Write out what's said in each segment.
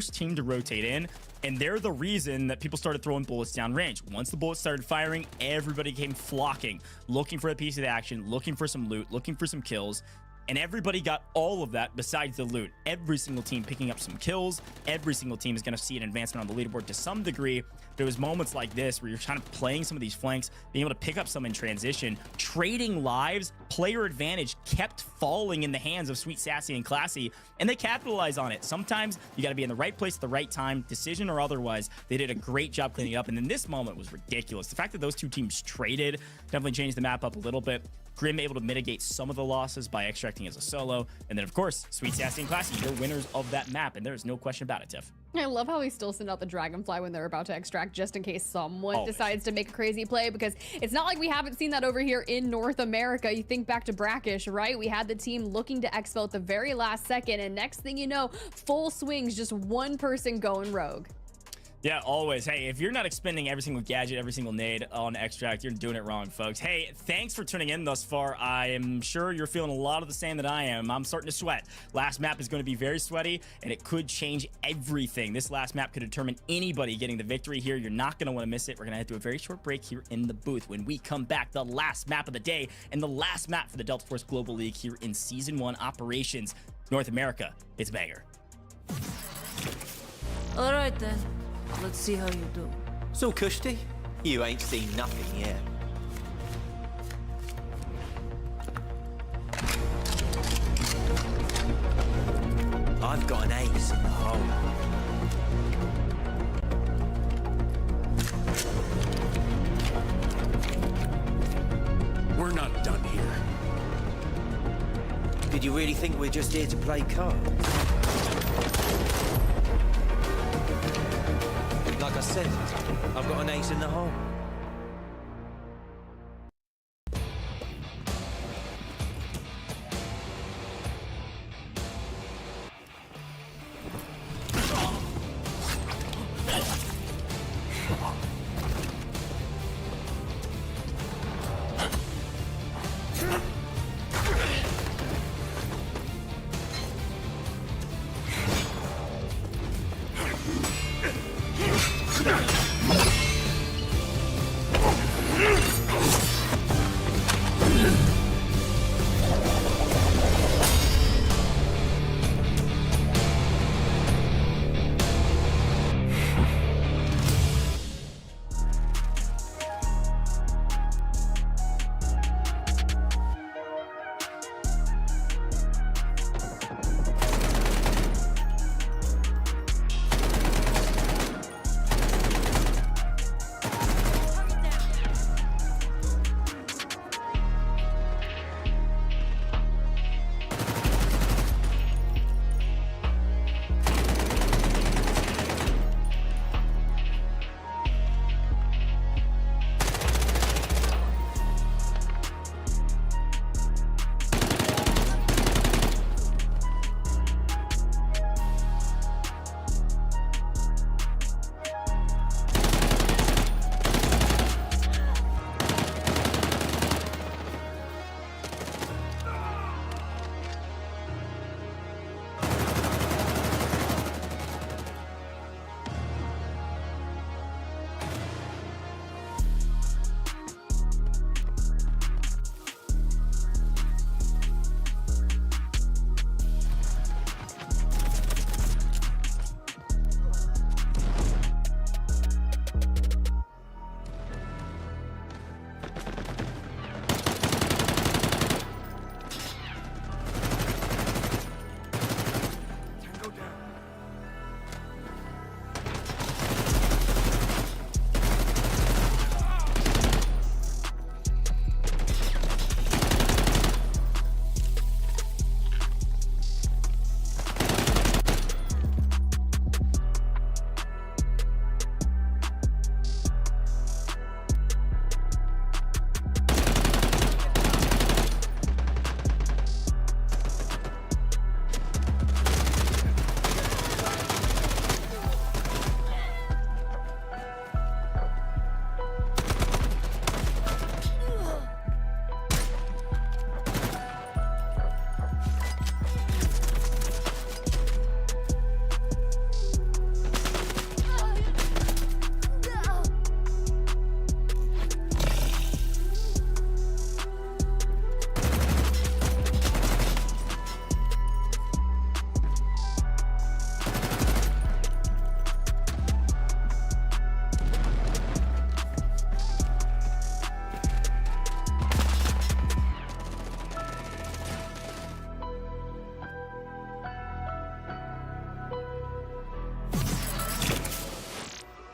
first team to rotate in, and they're the reason that people started throwing bullets down range. Once the bullets started firing, everybody came flocking, looking for a piece of the action, looking for some loot, looking for some kills. And everybody got all of that besides the loot. Every single team picking up some kills. Every single team is going to see an advancement on the leaderboard to some degree. There was moments like this where you're kind of playing some of these flanks, being able to pick up some in transition, trading lives. Player advantage kept falling in the hands of Sweet, Sassy, and Classy, and they capitalize on it. Sometimes you got to be in the right place at the right time, decision or otherwise. They did a great job cleaning up, and then this moment was ridiculous. The fact that those two teams traded definitely changed the map up a little bit. Grim able to mitigate some of the losses by extracting as a solo. And then, of course, Sweet, Sassy, and Classy, they're winners of that map. And there's no question about it, Tiff. I love how we still send out the Dragonfly when they're about to extract just in case someone Always decides to make a crazy play, because it's not like we haven't seen that over here in North America. You think back to Brackish, right? We had the team looking to exfil at the very last second, and next thing you know, full swings, just one person going rogue. Yeah, always. Hey, if you're not expending every single gadget, every single nade on extract, you're doing it wrong, folks. Hey, thanks for tuning in thus far. I am sure you're feeling a lot of the same that I am. I'm starting to sweat. Last map is going to be very sweaty, and it could change everything. This last map could determine anybody getting the victory here. You're not going to want to miss it. We're going to head to a very short break here in the booth. When we come back, the last map of the day and the last map for the Delta Force Global League here in Season 1 Operations. North America, it's banger. All right, then. Let's see how you do. So, Kushti, you ain't seen nothing yet. I've got an ace in the hole. We're not done here. Did you really think we're just here to play cards? Like I said, I've got an ace in the hole.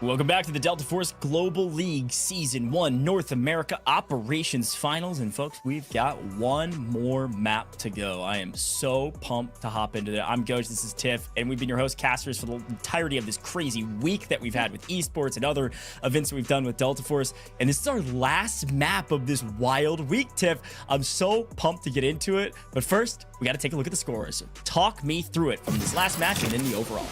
Welcome back to the Delta Force Global League Season 1 North America Operations Finals. And folks, we've got one more map to go. I am so pumped to hop into it. I'm Goj, this is Tiff, and we've been your host casters for the entirety of this crazy week that we've had with esports and other events that we've done with Delta Force. And this is our last map of this wild week, Tiff. I'm so pumped to get into it. But first, we got to take a look at the scores. So talk me through it from this last match and then the overall.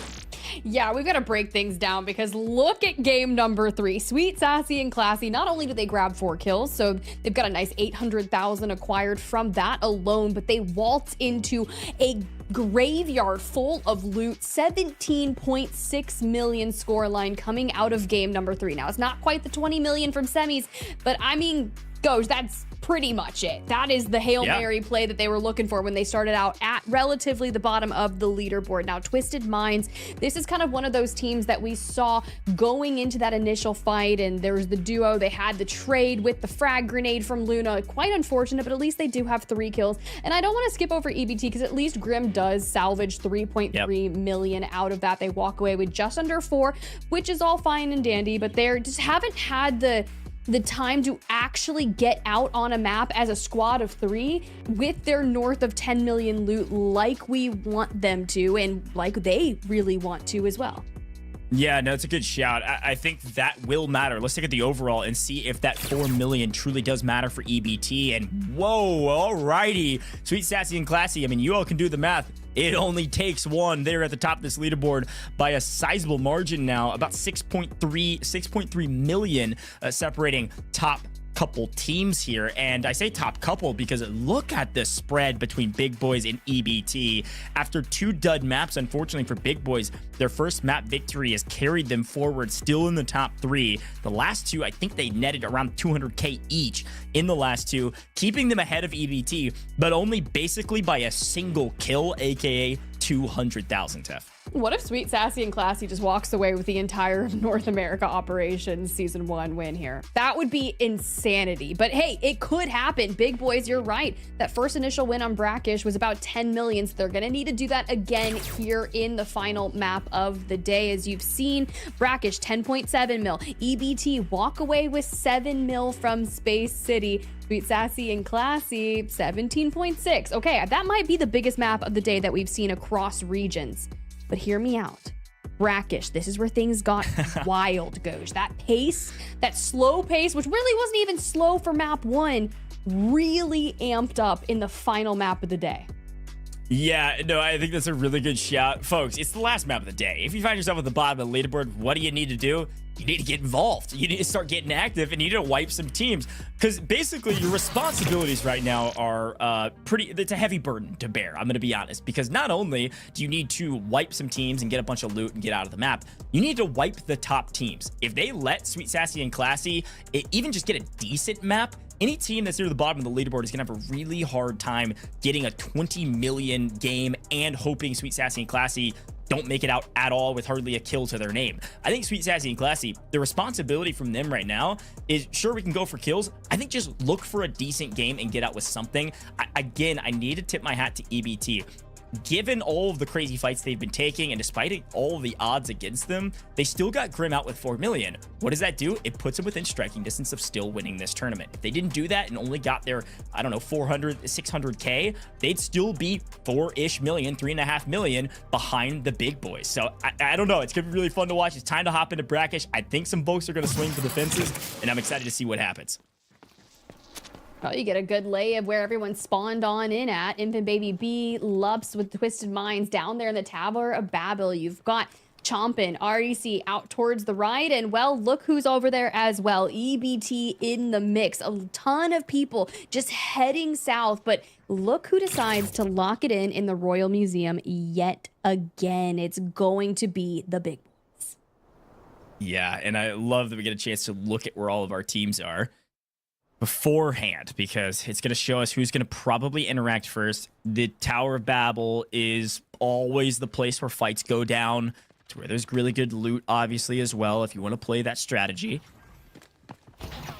Yeah, we've got to break things down because look at game number 3. Sweet, Sassy, and Classy. Not only did they grab 4 kills, so they've got a nice 800,000 acquired from that alone, but they waltz into a graveyard full of loot, 17.6 million scoreline coming out of game number 3. Now, it's not quite the 20 million from semis, but I mean, Goj, that's pretty much it. That is the Hail Mary play that they were looking for when they started out at relatively the bottom of the leaderboard. Now, Twisted Minds, this is kind of one of those teams that we saw going into that initial fight, and there was the duo. They had the trade with the frag grenade from Luna. Quite unfortunate, but at least they do have 3 kills. And I don't want to skip over EBT because at least Grim does salvage 3.3 million out of that. They walk away with just under 4, which is all fine and dandy, but they just haven't had the time to actually get out on a map as a squad of 3 with their north of 10 million loot like we want them to and like they really want to as well. Yeah, no, it's a good shout. I think that will matter. Let's take at the overall and see if that 4 million truly does matter for EBT. And whoa, alrighty. Sweet, Sassy, and Classy. I mean, you all can do the math. It only takes one. They're at the top of this leaderboard by a sizable margin now, about 6.3 million separating top couple teams here. And I say top couple because look at the spread between Big Boys and EBT. After 2 dud maps, unfortunately for Big Boys, their first map victory has carried them forward, still in the top 3. The last 2, I think they netted around 200k each in the last 2, keeping them ahead of EBT, but only basically by a single kill, aka 200,000, Tef. What if Sweet, Sassy, and Classy just walks away with the entire North America Operations Season 1 win here? That would be insanity. But hey, it could happen. Big Boys, you're right. That first initial win on Brackish was about 10 million, so they're going to need to do that again here in the final map of the day. As you've seen, Brackish 10.7 mil. EBT walk away with 7 mil from Space City. Sweet, Sassy, and Classy 17.6. Okay, that might be the biggest map of the day that we've seen across regions. But hear me out. Brackish, this is where things got wild, Goj. That pace, that slow pace, which really wasn't even slow for map 1, really amped up in the final map of the day. Yeah, no, I think that's a really good shout. Folks, it's the last map of the day. If you find yourself at the bottom of the leaderboard, what do you need to do? You need to get involved. You need to start getting active and you need to wipe some teams. Because basically your responsibilities right now are it's a heavy burden to bear. I'm going to be honest. Because not only do you need to wipe some teams and get a bunch of loot and get out of the map, you need to wipe the top teams. If they let Sweet, Sassy, and Classy even just get a decent map, any team that's near the bottom of the leaderboard is going to have a really hard time getting a 20 million game and hoping Sweet, Sassy, and Classy don't make it out at all with hardly a kill to their name. I think Sweet, Sassy, and Classy, the responsibility from them right now is, sure, we can go for kills. I think just look for a decent game and get out with something. Again, I need to tip my hat to EBT. Given all of the crazy fights they've been taking, and despite all of the odds against them, they still got Grim out with 4 million. What does that do? It puts them within striking distance of still winning this tournament. If they didn't do that and only got their, I don't know, 400, 600k, they'd still be 4-ish million, 3.5 million behind the Big Boys. So I don't know. It's gonna be really fun to watch. It's time to hop into Brackish. I think some folks are gonna swing for the fences, and I'm excited to see what happens. Oh, you get a good lay of where everyone spawned on in at. Infant Baby B, Lups with Twisted Minds down there in the Tower of Babel. You've got Chompin, REC out towards the right. And, well, look who's over there as well. EBT in the mix. A ton of people just heading south. But look who decides to lock it in the Royal Museum yet again. It's going to be the Big Boys. Yeah, and I love that we get a chance to look at where all of our teams are beforehand, because it's going to show us who's going to probably interact first. The Tower of Babel is always the place where fights go down. It's where there's really good loot, obviously, as well, if you want to play that strategy.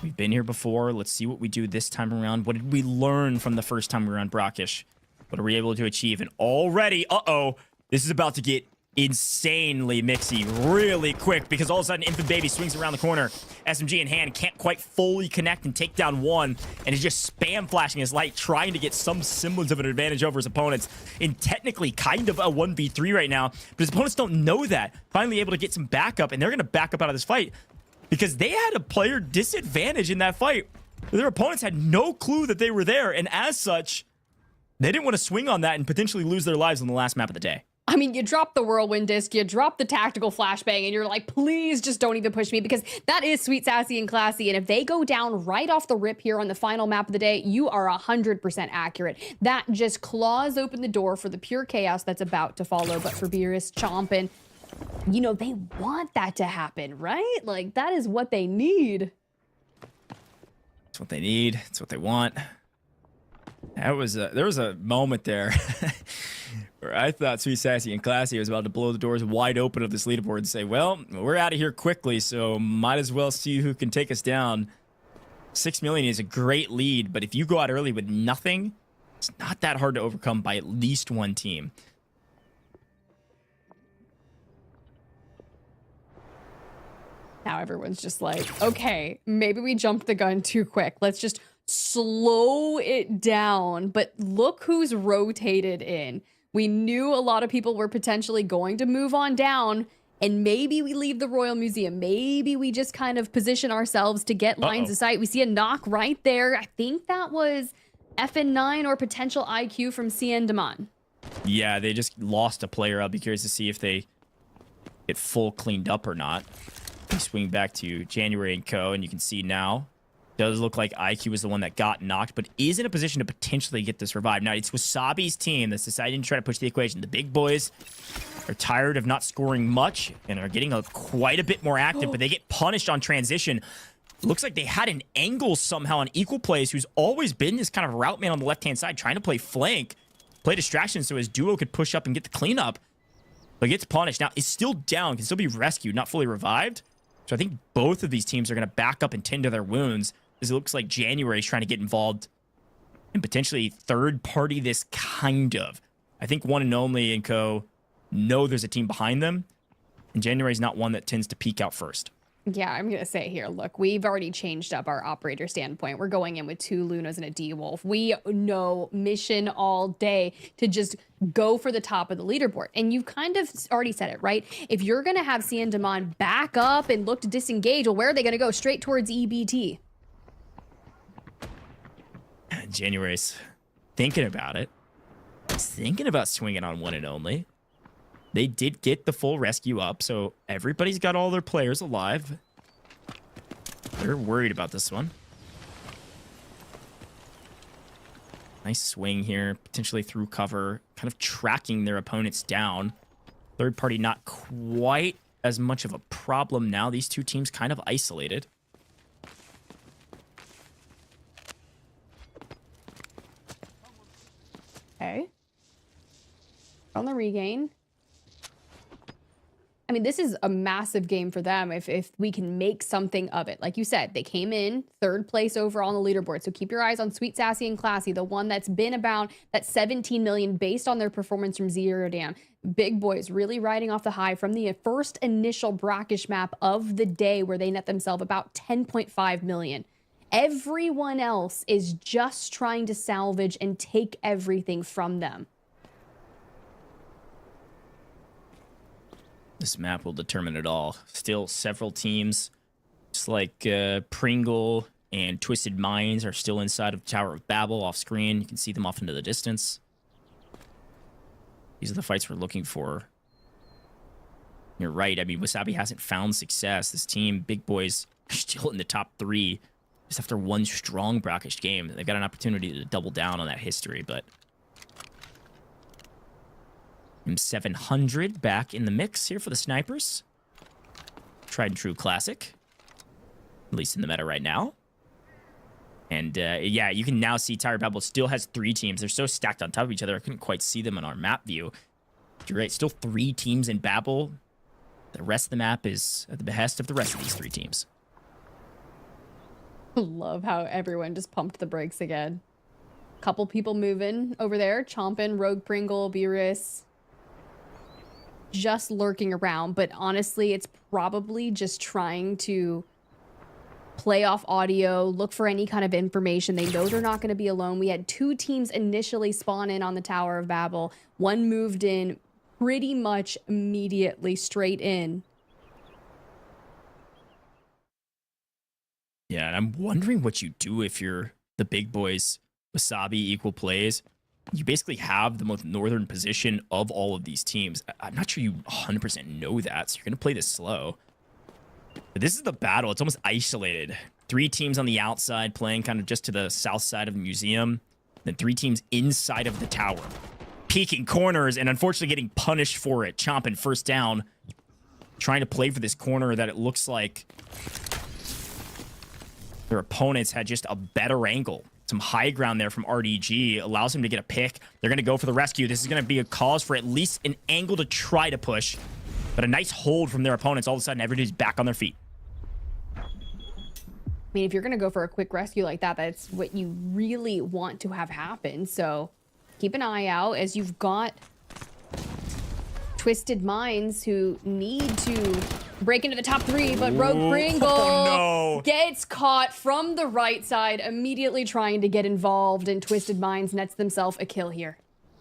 We've been here before. Let's see what we do this time around. What did we learn from the first time we were on Brackish? What are we able to achieve? And already, this is about to get insanely mixy really quick because all of a sudden Infant Baby swings around the corner. SMG in hand, can't quite fully connect and take down one, and is just spam flashing his light, trying to get some semblance of an advantage over his opponents in technically kind of a 1v3 right now. But his opponents don't know that. Finally able to get some backup, and they're going to back up out of this fight because they had a player disadvantage in that fight. Their opponents had no clue that they were there, and as such, they didn't want to swing on that and potentially lose their lives on the last map of the day. I mean, you drop the whirlwind disc, you drop the tactical flashbang, and you're like, please just don't even push me, because that is sweet, sassy, and classy. And if they go down right off the rip here on the final map of the day, you are 100% accurate. That just claws open the door for the pure chaos that's about to follow. But for Beerus, chomping, you know, they want that to happen, right? Like, that is what they need. It's what they need. It's what they want. There was a moment there where I thought Sweet, Sassy, and Classy was about to blow the doors wide open of this leaderboard and say, well, we're out of here quickly, so might as well see who can take us down. 6 million is a great lead, but if you go out early with nothing, it's not that hard to overcome by at least one team. Now everyone's just like, okay, maybe we jumped the gun too quick. Let's just slow it down. But look who's rotated in. We knew a lot of people were potentially going to move on down, and maybe we leave the Royal Museum. Maybe we just kind of position ourselves to get lines of sight. We see a knock right there. I think that was FN9 or potential IQ from CN Daman. Yeah, they just lost a player. I'll be curious to see if they get full cleaned up or not. We swing back to January and Co. And you can see now, does look like IQ was the one that got knocked, but is in a position to potentially get this revived. Now, it's Wasabi's team that's deciding to try to push the equation. The big boys are tired of not scoring much and are getting quite a bit more active, but they get punished on transition. Looks like they had an angle somehow on Equal Plays, who's always been this kind of route man on the left-hand side, trying to play flank, play distraction so his duo could push up and get the cleanup, but gets punished. Now, it's still down, can still be rescued, not fully revived. So I think both of these teams are going to back up and tend to their wounds, as it looks like January is trying to get involved and potentially third party this kind of. I think One and Only and Co. know there's a team behind them, and January is not one that tends to peek out first. Yeah, I'm going to say here, look, we've already changed up our operator standpoint. We're going in with 2 Lunas and a D-Wolf. We know mission all day to just go for the top of the leaderboard. And you've kind of already said it, right? If you're going to have CN Daman back up and look to disengage, well, where are they going to go? Straight towards EBT. January's thinking about it. He's thinking about swinging on One and Only. They did get the full rescue up, so everybody's got all their players alive. They're worried about this one. Nice swing here, potentially through cover, kind of tracking their opponents down. Third party not quite as much of a problem now. These two teams kind of isolated. Okay. On the regain. I mean, this is a massive game for them if we can make something of it. Like you said, they came in 3rd place overall on the leaderboard. So keep your eyes on Sweet, Sassy, and Classy, the one that's been about that 17 million based on their performance from Zero Down. Big boys really riding off the high from the first initial brackish map of the day, where they net themselves about 10.5 million. Everyone else is just trying to salvage and take everything from them. This map will determine it all. Still several teams, just like Pringle and Twisted Minds, are still inside of Tower of Babel off screen. You can see them off into the distance. These are the fights we're looking for. You're right. I mean, Wasabi hasn't found success. This team, Big Boys, are still in the top 3 just after one strong brackish game. They've got an opportunity to double down on that history, but M700 back in the mix here for the snipers. Tried and true classic, at least in the meta right now. And yeah, you can now see Tower Babel still has 3 teams. They're so stacked on top of each other, I couldn't quite see them on our map view. You're right, still 3 teams in Babel. The rest of the map is at the behest of the rest of these 3 teams. Love how everyone just pumped the brakes again. Couple people moving over there. Chompin', Rogue Pringle, Beerus. just lurking around, but honestly, it's probably just trying to play off audio, look for any kind of information. They know they're not going to be alone. We had 2 teams initially spawn in on the Tower of Babel. One moved in pretty much immediately straight in. Yeah, and I'm wondering what you do if you're the big boys. Wasabi equal plays. You basically have the most northern position of all of these teams. I'm not sure you 100% know that, so you're going to play this slow. But this is the battle. It's almost isolated. 3 teams on the outside playing kind of just to the south side of the museum. Then 3 teams inside of the tower. Peeking corners and unfortunately getting punished for it. Chomping first down. Trying to play for this corner that it looks like their opponents had just a better angle. Some high ground there from RDG allows him to get a pick. They're going to go for the rescue. This is going to be a cause for at least an angle to try to push. But a nice hold from their opponents. All of a sudden, everybody's back on their feet. I mean, if you're going to go for a quick rescue like that, that's what you really want to have happen. So keep an eye out as you've got Twisted Minds who need to break into the top 3, but Rogue Pringle gets caught from the right side, immediately trying to get involved, and Twisted Minds nets themselves a kill here.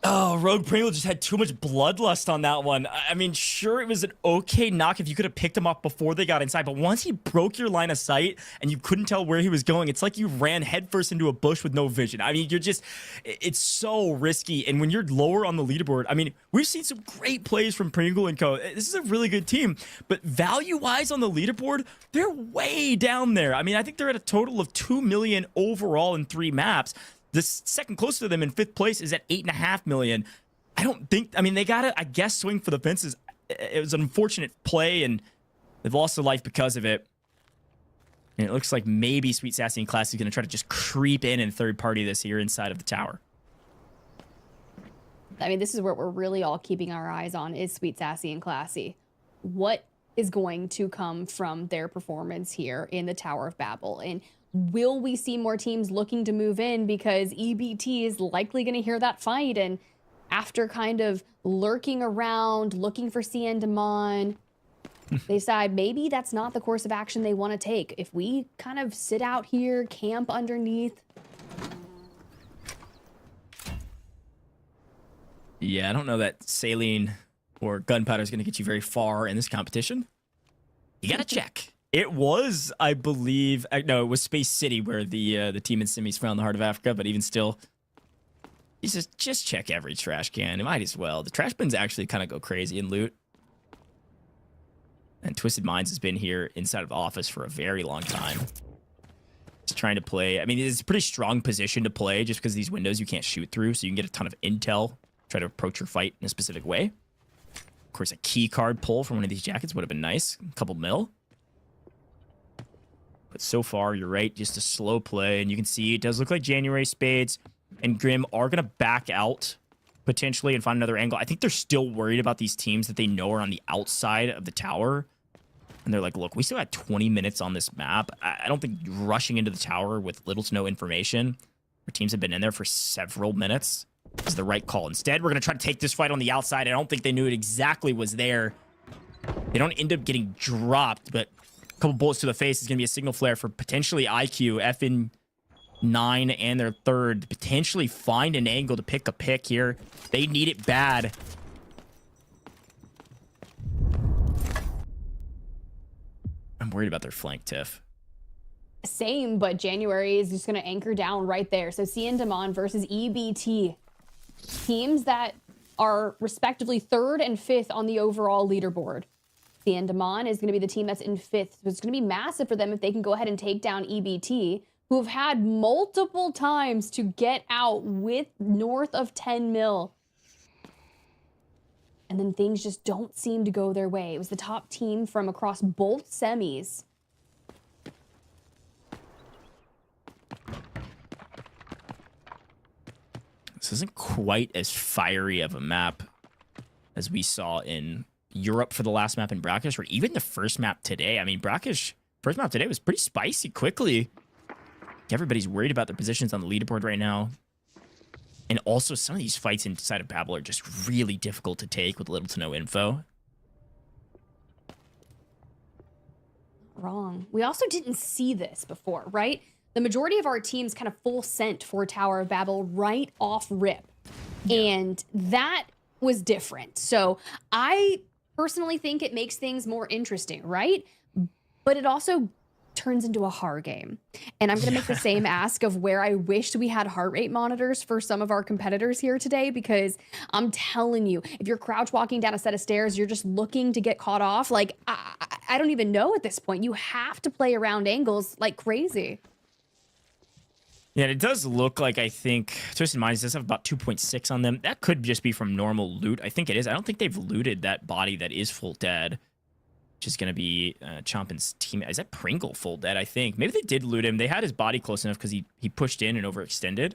Oh, Rogue Pringle just had too much bloodlust on that one. I mean, sure, it was an okay knock if you could have picked him up before they got inside, but once he broke your line of sight and you couldn't tell where he was going, it's like you ran headfirst into a bush with no vision. I mean, it's so risky. And when you're lower on the leaderboard, I mean, we've seen some great plays from Pringle and co. This is a really good team, but value-wise on the leaderboard, they're way down there. I mean, I think they're at a total of 2 million overall in 3 maps. The second closest to them in 5th place is at 8.5 million. I mean, they got to, I guess, swing for the fences. It was an unfortunate play, and they've lost their life because of it. And it looks like maybe Sweet Sassy and Classy is going to try to just creep in and third party this here inside of the tower. I mean, this is what we're really all keeping our eyes on is Sweet Sassy and Classy. What is going to come from their performance here in the Tower of Babel? And will we see more teams looking to move in because EBT is likely going to hear that fight, and after kind of lurking around, looking for CN Demon, they decide maybe that's not the course of action they want to take. If we kind of sit out here, camp underneath. Yeah, I don't know that saline or gunpowder is going to get you very far in this competition. You got to check. It was, I believe, no, it was Space City where the team in semis found the heart of Africa, but even still, he says, just check every trash can. It might as well. The trash bins actually kind of go crazy in loot. And Twisted Minds has been here inside of the office for a very long time. Just trying to play. I mean, it's a pretty strong position to play just because these windows you can't shoot through, so you can get a ton of intel, try to approach your fight in a specific way. Of course, a key card pull from one of these jackets would have been nice. A couple mil. But so far, you're right, just a slow play. And you can see it does look like January Spades and Grim are going to back out potentially and find another angle. I think they're still worried about these teams that they know are on the outside of the tower. And they're like, look, we still got 20 minutes on this map. I don't think rushing into the tower with little to no information, where teams have been in there for several minutes, is the right call. Instead, we're going to try to take this fight on the outside. I don't think they knew it exactly was there. They don't end up getting dropped, but a couple bullets to the face is going to be a signal flare for potentially IQ, FN9 and their third to potentially find an angle to pick a pick here. They need it bad. I'm worried about their flank, Tiff. Same, but January is just going to anchor down right there. So CN Demon versus EBT. Teams that are respectively 3rd and 5th on the overall leaderboard. CN Demon is going to be the team that's in 5th. So it's going to be massive for them if they can go ahead and take down EBT, who have had multiple times to get out with north of 10 mil. And then things just don't seem to go their way. It was the top team from across both semis. This isn't quite as fiery of a map as we saw in Europe for the last map in Brackish, or even the first map today. I mean, Brackish, first map today was pretty spicy quickly. Everybody's worried about their positions on the leaderboard right now. And also, some of these fights inside of Babel are just really difficult to take with little to no info. wrong. We also didn't see this before, right? The majority of our teams kind of full sent for Tower of Babel right off rip. And that was different. So I personally think it makes things more interesting, right? But it also turns into a horror game. And I'm going to make the same ask of where I wished we had heart rate monitors for some of our competitors here today, because I'm telling you, if you're crouch walking down a set of stairs, you're just looking to get caught off. Like, I don't even know at this point. You have to play around angles like crazy. Yeah, it does look like, I think, Twisted Minds does have about 2.6 on them. That could just be from normal loot. I think it is. I don't think they've looted that body that is full dead. Which is going to be Chompin's team. Is that Pringle full dead, I think? Maybe they did loot him. They had his body close enough because he pushed in and overextended.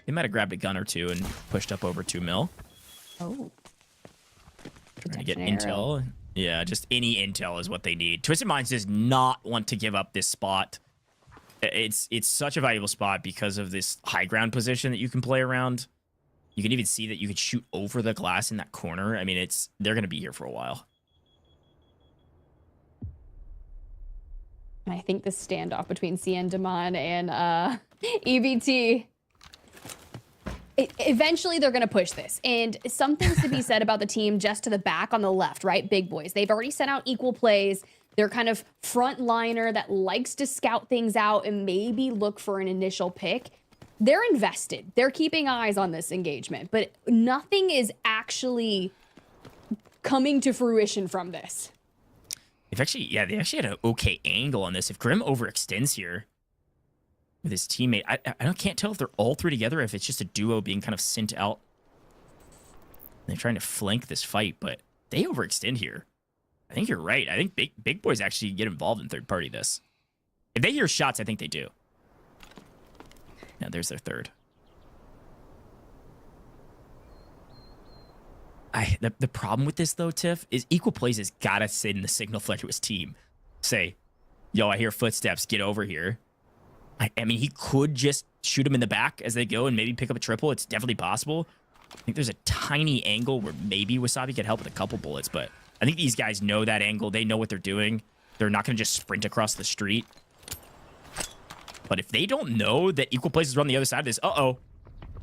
They might have grabbed a gun or two and pushed up over 2 mil. Oh. Trying to get intel. Yeah, just any intel is what they need. Twisted Minds does not want to give up this spot. It's such a valuable spot because of this high ground position that you can play around. You can even see that you could shoot over the glass in that corner. I mean, they're going to be here for a while. I think the standoff between CN Demon and EBT, eventually they're going to push this. And some things to be said about the team just to the back on the left, right? Big boys. They've already sent out equal plays. They're kind of front liner that likes to scout things out and maybe look for an initial pick. They're invested. They're keeping eyes on this engagement, but nothing is actually coming to fruition from this. They actually had an okay angle on this. If Grim overextends here with his teammate, I can't tell if they're all three together, or if it's just a duo being kind of sent out. They're trying to flank this fight, but they overextend here. I think you're right. I think big boys actually get involved in third party this. If they hear shots, I think they do. Yeah, there's their third. The problem with this, though, Tiff, is equal plays has got to send the signal flag to his team. Say, yo, I hear footsteps. Get over here. I mean, he could just shoot him in the back as they go and maybe pick up a triple. It's definitely possible. I think there's a tiny angle where maybe Wasabi could help with a couple bullets, but I think these guys know that angle. They know what they're doing. They're not going to just sprint across the street. But if they don't know that equal plays is on the other side of this,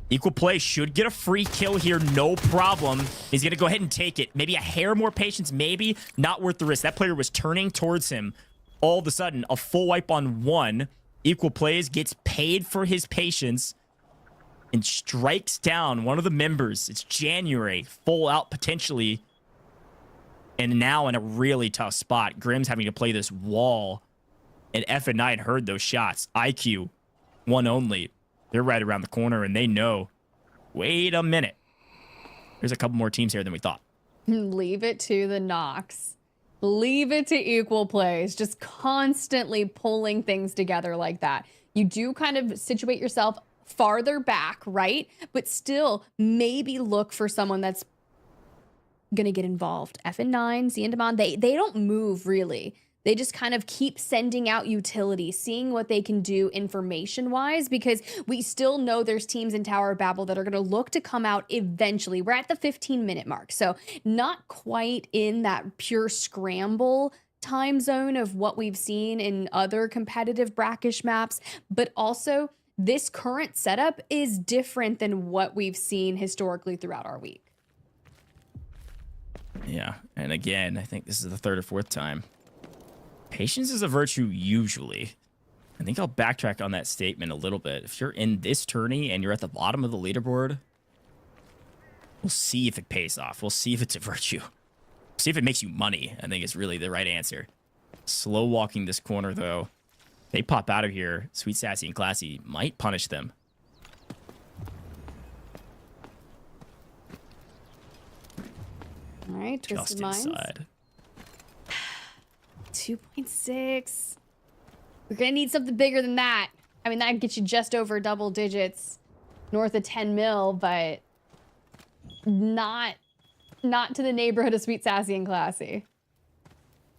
equal play should get a free kill here, no problem. He's going to go ahead and take it. Maybe a hair more patience, maybe. Not worth the risk. That player was turning towards him. All of a sudden, a full wipe on one. Equal plays, gets paid for his patience, and strikes down one of the members. It's January, full out potentially. And now in a really tough spot. Grim's having to play this wall. And F9 heard those shots. IQ, one only. They're right around the corner, and they know, wait a minute. There's a couple more teams here than we thought. Leave it to the Nox. Leave it to equal plays. Just constantly pulling things together like that. You do kind of situate yourself farther back, right? But still, maybe look for someone that's going to get involved. FN9, Ziandamon, they don't move, really. They just kind of keep sending out utility, seeing what they can do information-wise, because we still know there's teams in Tower of Babel that are going to look to come out eventually. We're at the 15-minute mark, so not quite in that pure scramble time zone of what we've seen in other competitive brackish maps, but also this current setup is different than what we've seen historically throughout our week. Yeah, and again, I think this is the third or fourth time. Patience is a virtue usually. I think I'll backtrack on that statement a little bit. If you're in this tourney and you're at the bottom of the leaderboard, we'll see if it pays off. We'll see if it's a virtue. We'll see if it makes you money, I think is really the right answer. Slow walking this corner, though. They pop out of here. Sweet, Sassy, and Classy might punish them. All right, Twisted Minds. 2.6. We're gonna need something bigger than that. I mean, that gets you just over double digits, north of 10 mil, but not to the neighborhood of Sweet, Sassy, and Classy.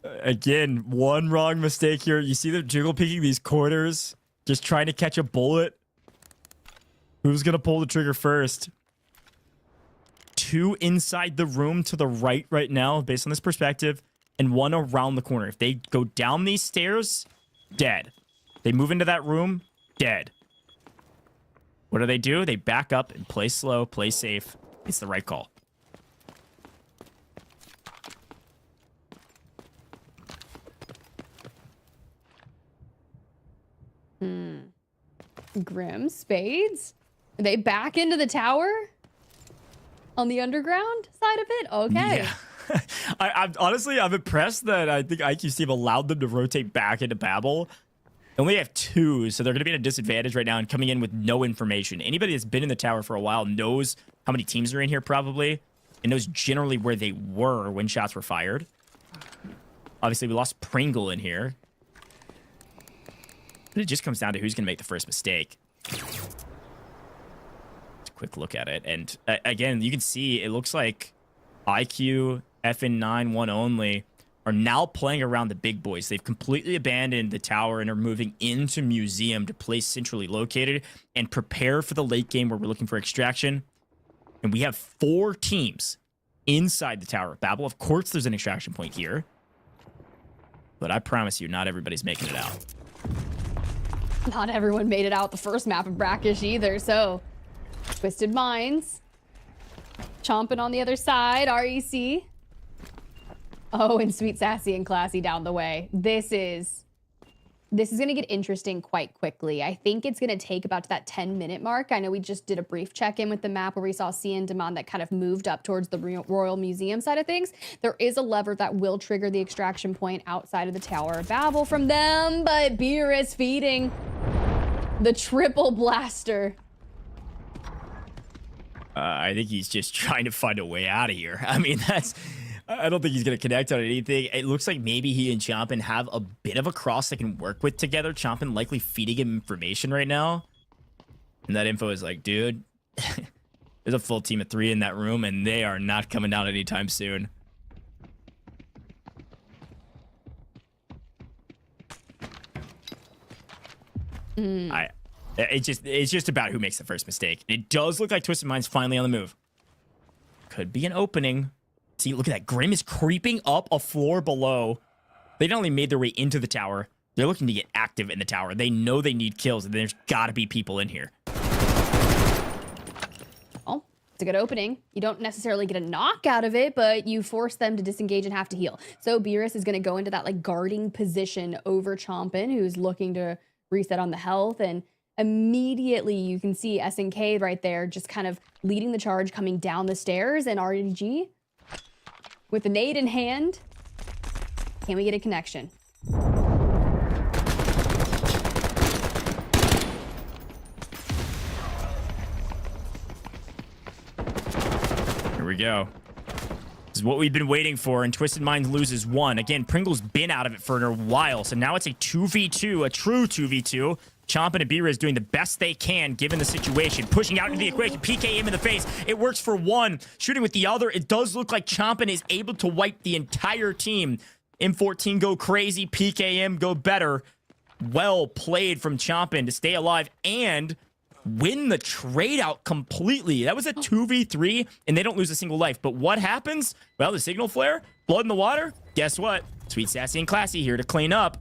Again, one wrong mistake here. You see them jiggle picking these corners, just trying to catch a bullet. Who's gonna pull the trigger first? Two inside the room to the right now, based on this perspective. and one around the corner. If they go down these stairs, dead. They move into that room, dead. What do? They back up and play slow, play safe. It's the right call. Grim, Spades? Are they back into the tower? On the underground side of it? Okay. Yeah. I'm honestly, I'm impressed that I think IQ's team allowed them to rotate back into Babel. They only have 2, so they're going to be at a disadvantage right now and coming in with no information. Anybody that's been in the tower for a while knows how many teams are in here probably, and knows generally where they were when shots were fired. Obviously, we lost Pringle in here. But it just comes down to who's going to make the first mistake. Quick look at it, and again, you can see it looks like IQ, FN9, one only are now playing around the big boys. They've completely abandoned the tower and are moving into Museum to play centrally located and prepare for the late game where we're looking for extraction. And we have 4 teams inside the Tower of Babel. Of course, there's an extraction point here, but I promise you, not everybody's making it out. Not everyone made it out the first map of Brackish either, so Twisted Minds. Chomping on the other side, REC. Oh, and Sweet, Sassy, and Classy down the way. This is going to get interesting quite quickly. I think it's going to take about to that 10-minute mark. I know we just did a brief check-in with the map where we saw Cian Demand that kind of moved up towards the Royal Museum side of things. There is a lever that will trigger the extraction point outside of the Tower of Babel from them, but Beer is feeding the triple blaster. I think he's just trying to find a way out of here. I mean, I don't think he's going to connect on anything. It looks like maybe he and Chompin have a bit of a cross they can work with together. Chompin likely feeding him information right now. And that info is like, dude, there's a full team of 3 in that room, and they are not coming down anytime soon. It's just about who makes the first mistake. It does look like Twisted Mind's finally on the move. Could be an opening. See, look at that. Grim is creeping up a floor below. They not only made their way into the tower, they're looking to get active in the tower. They know they need kills, and there's got to be people in here. Well, it's a good opening. You don't necessarily get a knock out of it, but you force them to disengage and have to heal. So Beerus is going to go into that like guarding position over Chompin, who's looking to reset on the health, and immediately you can see SNK right there just kind of leading the charge coming down the stairs, and RNG with the nade in hand. Can we get a connection? Here we go. This is what we've been waiting for, and Twisted Minds loses 1. Again, Pringle's been out of it for a while, so now it's a 2v2, a true 2v2. Chompin and Beerus doing the best they can given the situation. Pushing out into the equation. PKM in the face. It works for 1. Shooting with the other. It does look like Chompin is able to wipe the entire team. M14 go crazy. PKM go better. Well played from Chompin to stay alive and win the trade out completely. That was a 2v3, and they don't lose a single life. But what happens? Well, the signal flare. Blood in the water. Guess what? Sweet, Sassy, and Classy here to clean up.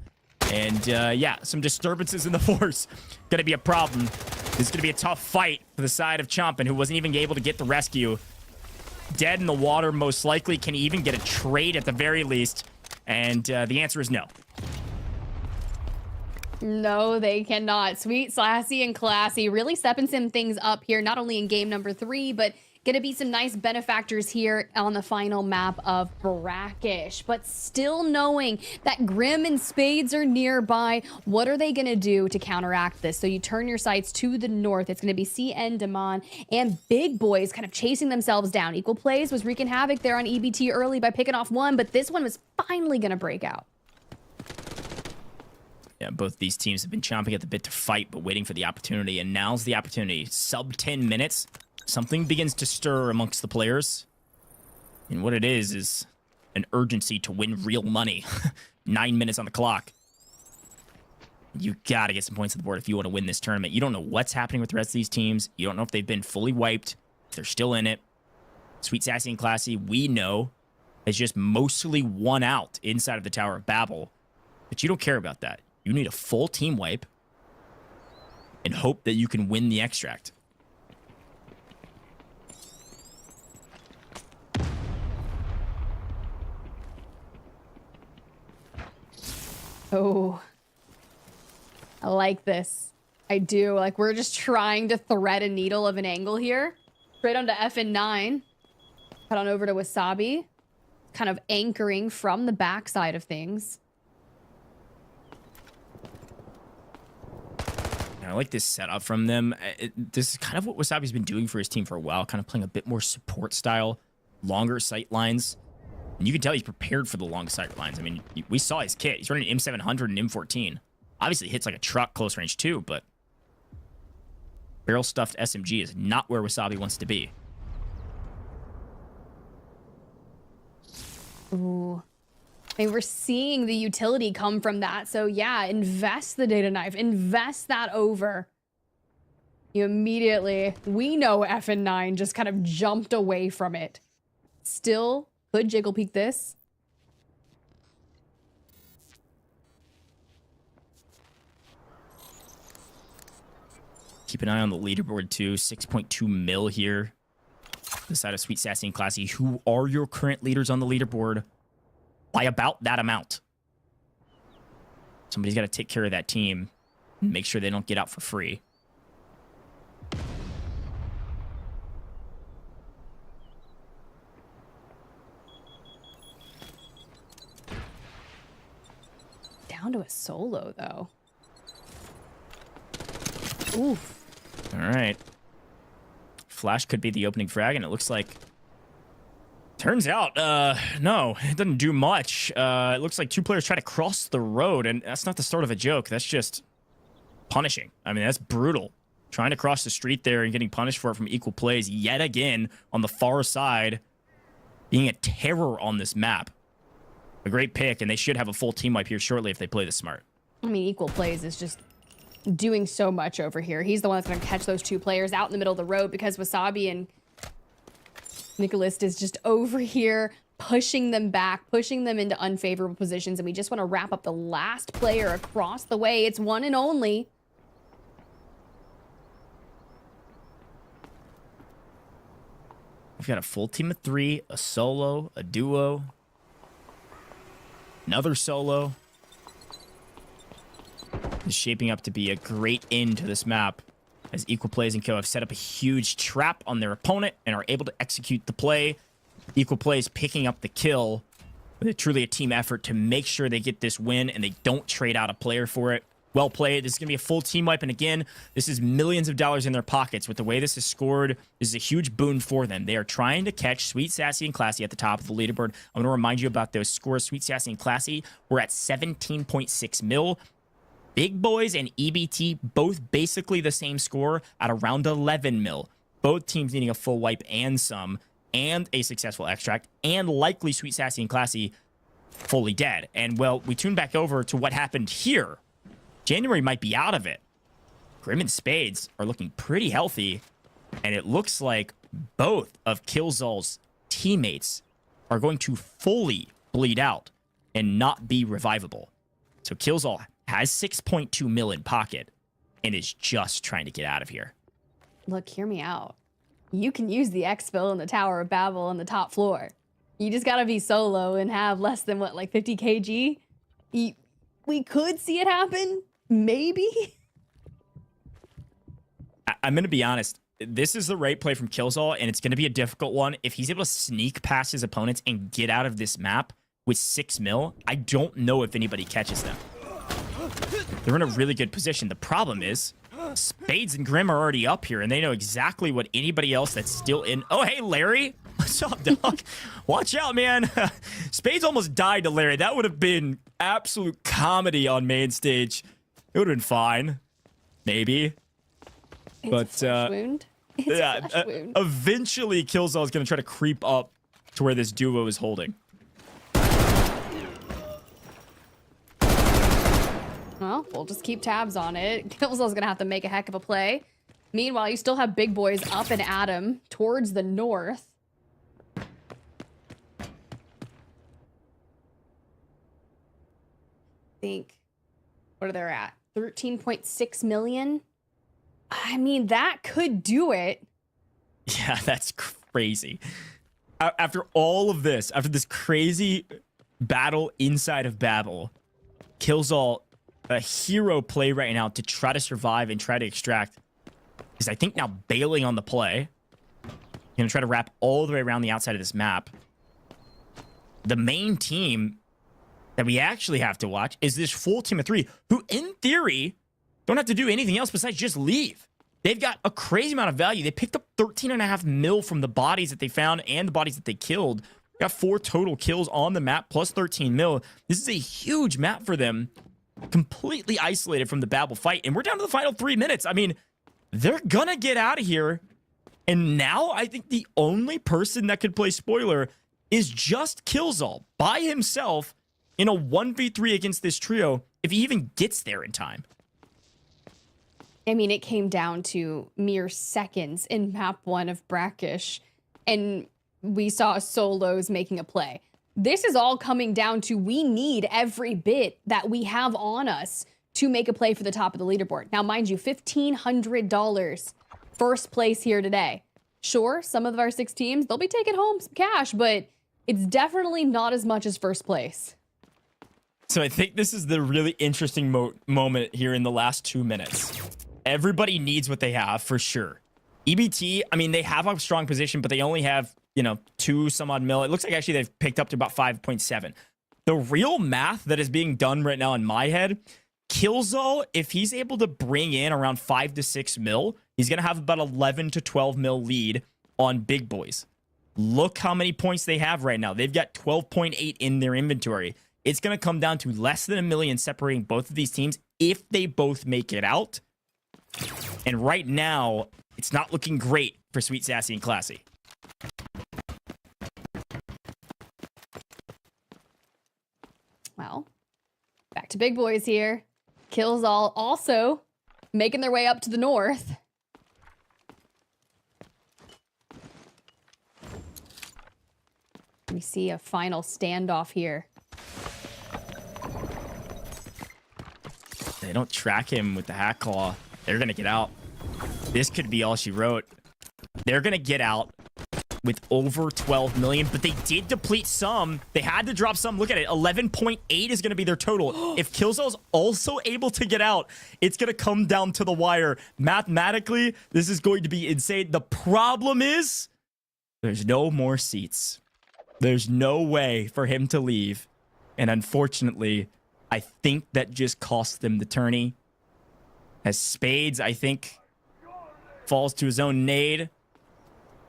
And, yeah, some disturbances in the force. Gonna be a problem. This is gonna be a tough fight for the side of Chompin, who wasn't even able to get the rescue. Dead in the water, most likely. Can he even get a trade at the very least? And the answer is no. No, they cannot. Sweet, Sassy, and Classy really stepping some things up here, not only in game number 3, but gonna be some nice benefactors here on the final map of Brackish. But still knowing that Grim and Spades are nearby, what are they gonna do to counteract this? So you turn your sights to the north. It's gonna be CN, Damon, and Big Boys kind of chasing themselves down. Equal Plays was wreaking havoc there on EBT early by picking off 1, but this one was finally gonna break out. Yeah, both these teams have been chomping at the bit to fight, but waiting for the opportunity, and now's the opportunity. Sub 10 minutes. Something begins to stir amongst the players. And what it is an urgency to win real money. 9 minutes on the clock. You gotta get some points on the board if you want to win this tournament. You don't know what's happening with the rest of these teams. You don't know if they've been fully wiped, if they're still in it. Sweet, Sassy, and Classy, we know has just mostly won out inside of the Tower of Babel. But you don't care about that. You need a full team wipe and hope that you can win the extract. Oh, I like this. I do. Like, we're just trying to thread a needle of an angle here. Straight onto FN9. Cut on over to Wasabi. Kind of anchoring from the backside of things. I like this setup from them. This is kind of what Wasabi's been doing for his team for a while, kind of playing a bit more support style, longer sight lines. And you can tell he's prepared for the long sight lines. I mean, we saw his kit. He's running M700 and M14. Obviously hits like a truck close range too, but barrel stuffed SMG is not where Wasabi wants to be. Ooh. I mean, we're seeing the utility come from that. So yeah, invest the data knife. Invest that over. You immediately, we know FN9 just kind of jumped away from it. Still could jiggle peek this. Keep an eye on the leaderboard too. 6.2 mil here. The side of Sweet, Sassy, and Classy. Who are your current leaders on the leaderboard? By about that amount. Somebody's got to take care of that team and make sure they don't get out for free. Down to a solo, though. Oof. All right. Flash could be the opening frag, and it looks like... Turns out, no, it doesn't do much. It looks like two players try to cross the road, and that's not the start of a joke. That's just punishing. I mean, that's brutal. Trying to cross the street there and getting punished for it from equal plays yet again on the far side, being a terror on this map. A great pick, and they should have a full team wipe here shortly if they play this smart. I mean, equal plays is just doing so much over here. He's the one that's going to catch those two players out in the middle of the road because Wasabi and Nicholas is just over here pushing them back, pushing them into unfavorable positions, and we just want to wrap up the last player across the way. It's one and only. We've got a full team of 3, a solo, a duo, another solo. It's shaping up to be a great end to this map, as Equal Plays and Kill have set up a huge trap on their opponent and are able to execute the play. Equal Plays picking up the kill with truly a team effort to make sure they get this win and they don't trade out a player for it. Well played. This is going to be a full team wipe, and again, this is millions of dollars in their pockets. With the way this is scored, this is a huge boon for them. They are trying to catch Sweet, Sassy, and Classy at the top of the leaderboard. I'm going to remind you about those scores. Sweet, Sassy, and Classy were at 17.6 mil. Big Boys and EBT, both basically the same score at around 11 mil. Both teams needing a full wipe and some, and a successful extract, and likely Sweet, Sassy, and Classy fully dead. And, well, we tune back over to what happened here. January might be out of it. Grim and Spades are looking pretty healthy, and it looks like both of Killzall's teammates are going to fully bleed out and not be revivable. So Killzall has 6.2 mil in pocket and is just trying to get out of here. Look, hear me out. You can use the exfil in the Tower of Babel on the top floor. You just gotta be solo and have less than, what, like 50 kg? We could see it happen. Maybe. I'm going to be honest. This is the right play from Killzall, and it's going to be a difficult one. If he's able to sneak past his opponents and get out of this map with 6 mil, I don't know if anybody catches them. They're in a really good position. The problem is Spades and Grim are already up here, and they know exactly what anybody else that's still in... Oh, hey, Larry. What's up, dog? Watch out, man. Spades almost died to Larry. That would have been absolute comedy on main stage. It would have been fine. Maybe. It's but, a flesh wound. It's yeah, a flesh wound. Eventually, Killzall is going to try to creep up to where this duo is holding. Well, we'll just keep tabs on it. Killzall's going to have to make a heck of a play. Meanwhile, you still have Big Boys up and at him towards the north. think, what are they at? 13.6 million. I mean, that could do it. Yeah, that's crazy. After all of this, after this crazy battle inside of Babel, Killzall, a hero play right now to try to survive and try to extract, is I think now bailing on the play. Gonna try to wrap all the way around the outside of this map. The main team that we actually have to watch is this full team of 3 who, in theory, don't have to do anything else besides just leave. They've got a crazy amount of value. They picked up 13.5 mil from the bodies that they found and the bodies that they killed. Got 4 total kills on the map plus 13 mil. This is a huge map for them. Completely isolated from the Babel fight. And we're down to the final 3 minutes. I mean, they're gonna get out of here. And now I think the only person that could play spoiler is just Killzall by himself in a 1v3 against this trio, if he even gets there in time. I mean, it came down to mere seconds in map 1 of Brackish, and we saw solos making a play. This is all coming down to we need every bit that we have on us to make a play for the top of the leaderboard. Now, mind you, $1,500 first place here today. Sure, some of our 6 teams, they'll be taking home some cash, but it's definitely not as much as first place. So I think this is the really interesting moment here in the last 2 minutes. Everybody needs what they have for sure. EBT, I mean, they have a strong position, but they only have, 2 some odd mil. It looks like actually they've picked up to about 5.7. The real math that is being done right now in my head, Killzall, if he's able to bring in around 5 to 6 mil, he's going to have about 11 to 12 mil lead on Big Boys. Look how many points they have right now. They've got 12.8 in their inventory. It's going to come down to less than 1 million separating both of these teams if they both make it out. And right now, it's not looking great for Sweet, Sassy, and Classy. Well, back to Big Boys here. Killzall also making their way up to the north. We see a final standoff here. They don't track him with the Hat Claw. They're going to get out. This could be all she wrote. They're going to get out with over 12 million, but they did deplete some. They had to drop some. Look at it. 11.8 is going to be their total. If Killzall's also able to get out, it's going to come down to the wire. Mathematically, this is going to be insane. The problem is there's no more seats. There's no way for him to leave. And unfortunately, I think that just cost them the tourney. As Spades, I think, falls to his own nade.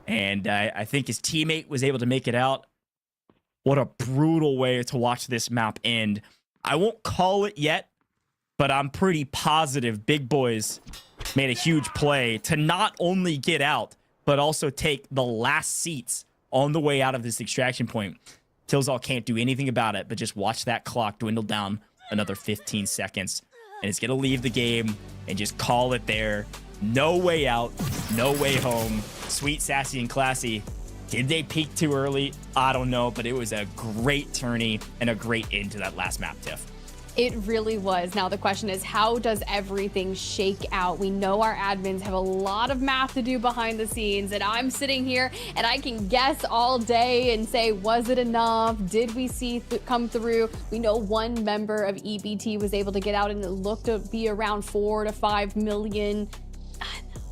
And I think his teammate was able to make it out. What a brutal way to watch this map end. I won't call it yet, but I'm pretty positive Big Boys made a huge play to not only get out, but also take the last seats on the way out of this extraction point. Killzall can't do anything about it, but just watch that clock dwindle down another 15 seconds. And it's going to leave the game and just call it there. No way out, no way home. Sweet, Sassy, and Classy. Did they peak too early? I don't know, but it was a great tourney and a great end to that last map, Tiff. It really was. Now the question is, how does everything shake out? We know our admins have a lot of math to do behind the scenes, and I'm sitting here and I can guess all day and say, was it enough? Did we see come through? We know one member of EBT was able to get out and it looked to be around 4 to 5 million.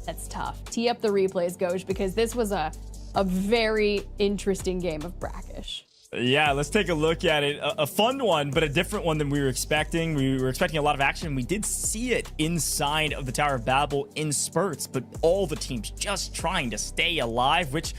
That's tough. Tee up the replays, Goj, because this was a very interesting game of Brackish. Yeah, let's take a look at it. A fun one, but a different one than we were expecting. We were expecting a lot of action. We did see it inside of the Tower of Babel in spurts, but all the teams just trying to stay alive, which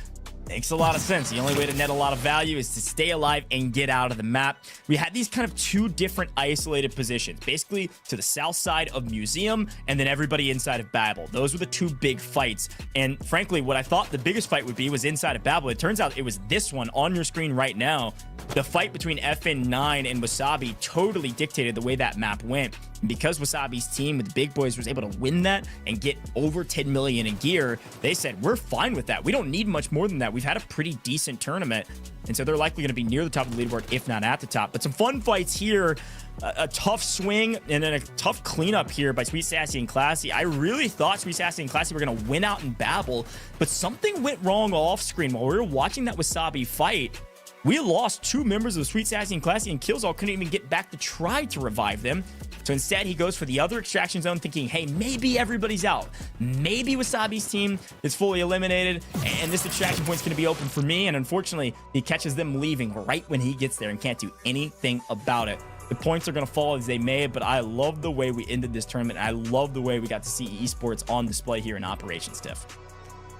makes a lot of sense. The only way to net a lot of value is to stay alive and get out of the map. We had these kind of 2 different isolated positions, basically to the south side of Museum and then everybody inside of Babel. Those were the 2 big fights. And frankly, what I thought the biggest fight would be was inside of Babel. It turns out it was this one on your screen right now. The fight between FN9 and Wasabi totally dictated the way that map went. Because Wasabi's team with the big boys was able to win that and get over 10 million in gear, they said, we're fine with that. We don't need much more than that. We've had a pretty decent tournament. And so they're likely going to be near the top of the leaderboard, if not at the top. But some fun fights here. A tough swing and then a tough cleanup here by Sweet Sassy and Classy. I really thought Sweet Sassy and Classy were going to win out in Babel, but something went wrong off screen. While we were watching that Wasabi fight, we lost 2 members of Sweet Sassy and Classy, and Killzall couldn't even get back to try to revive them. So instead, he goes for the other extraction zone, thinking, hey, maybe everybody's out. Maybe Wasabi's team is fully eliminated, and this extraction point's going to be open for me. And unfortunately, he catches them leaving right when he gets there and can't do anything about it. The points are going to fall as they may, but I love the way we ended this tournament. I love the way we got to see esports on display here in Operations, Tiff.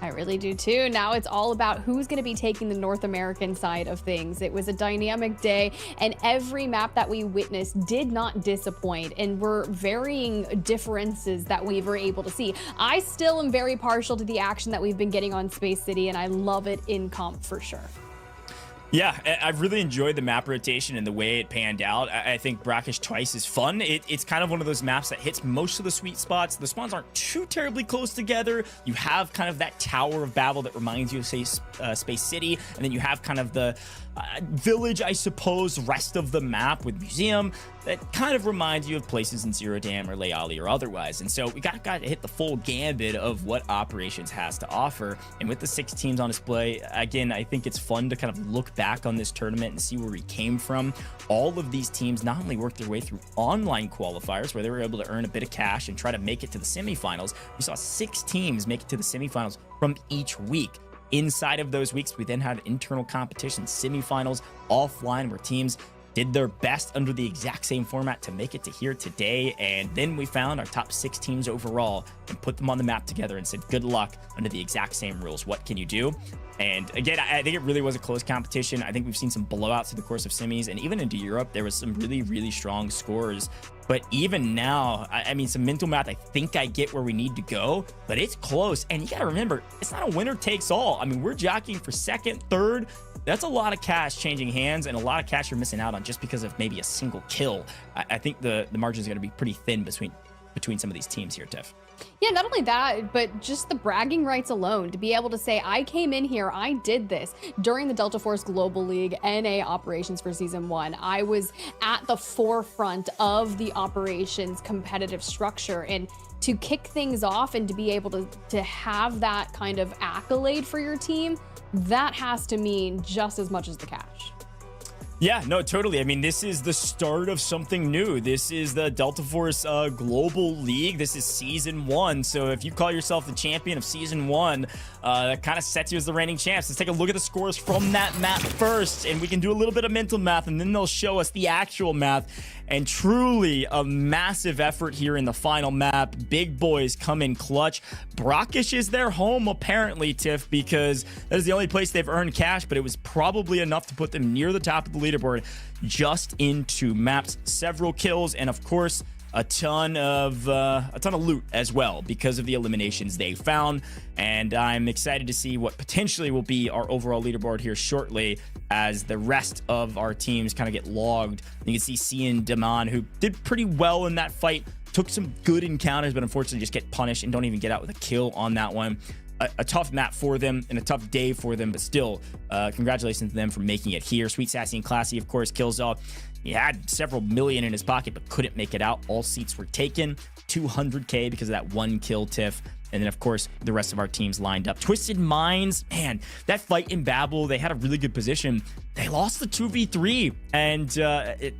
I really do too. Now it's all about who's going to be taking the North American side of things. It was a dynamic day, and every map that we witnessed did not disappoint, and were varying differences that we were able to see. I still am very partial to the action that we've been getting on Space City, and I love it in comp for sure. Yeah, I've really enjoyed the map rotation and the way it panned out. I think Brackish Twice is fun. It's kind of one of those maps that hits most of the sweet spots. The spawns aren't too terribly close together. You have kind of that Tower of Babel that reminds you of, say, Space City. And then you have kind of the village, I suppose, rest of the map with museum that kind of reminds you of places in Zero Dam or Leali or otherwise. And so we got to hit the full gambit of what Operations has to offer. And with the 6 teams on display, again, I think it's fun to kind of look back on this tournament and see where we came from. All of these teams not only worked their way through online qualifiers where they were able to earn a bit of cash and try to make it to the semifinals. We saw 6 teams make it to the semifinals from each week. Inside of those weeks, we then had internal competition, semifinals, offline, where teams did their best under the exact same format to make it to here today. And then we found our top 6 teams overall and put them on the map together and said, good luck under the exact same rules. What can you do? And again, I think it really was a close competition. I think we've seen some blowouts in the course of semis, and even into Europe, there was some really, really strong scores. But even now, I mean, some mental math, I think I get where we need to go, but it's close. And you got to remember, it's not a winner takes all. I mean, we're jockeying for second, third. That's a lot of cash changing hands, and a lot of cash you're missing out on just because of maybe a single kill. I think the margins are going to be pretty thin between some of these teams here, Tiff. Yeah, not only that, but just the bragging rights alone, to be able to say, I came in here, I did this during the Delta Force Global League NA operations for season 1. I was at the forefront of the operations competitive structure, and to kick things off and to be able to have that kind of accolade for your team, that has to mean just as much as the cash. Yeah, no, totally. I mean, this is the start of something new. This is the Delta Force Global League. This is season 1. So if you call yourself the champion of season 1, that kind of sets you as the reigning champs. Let's take a look at the scores from that map first, and we can do a little bit of mental math, and then they'll show us the actual math. And truly a massive effort here in the final map. Big boys come in clutch. Brackish is their home, apparently, Tiff, because that is the only place they've earned cash, but it was probably enough to put them near the top of the leaderboard just in 2 maps. Several kills, and of course, a ton of loot as well because of the eliminations they found. And I'm excited to see what potentially will be our overall leaderboard here shortly as the rest of our teams kind of get logged. You can see Cian Daman, who did pretty well in that fight, took some good encounters, but unfortunately just get punished and don't even get out with a kill on that one. A tough map for them and a tough day for them, but still, congratulations to them for making it here. Sweet Sassy and Classy, of course, Killzall. He had several million in his pocket, but couldn't make it out. All seats were taken. 200K because of that 1 kill, Tiff. And then, of course, the rest of our teams lined up. Twisted Minds, man, that fight in Babel, they had a really good position. They lost the 2v3, and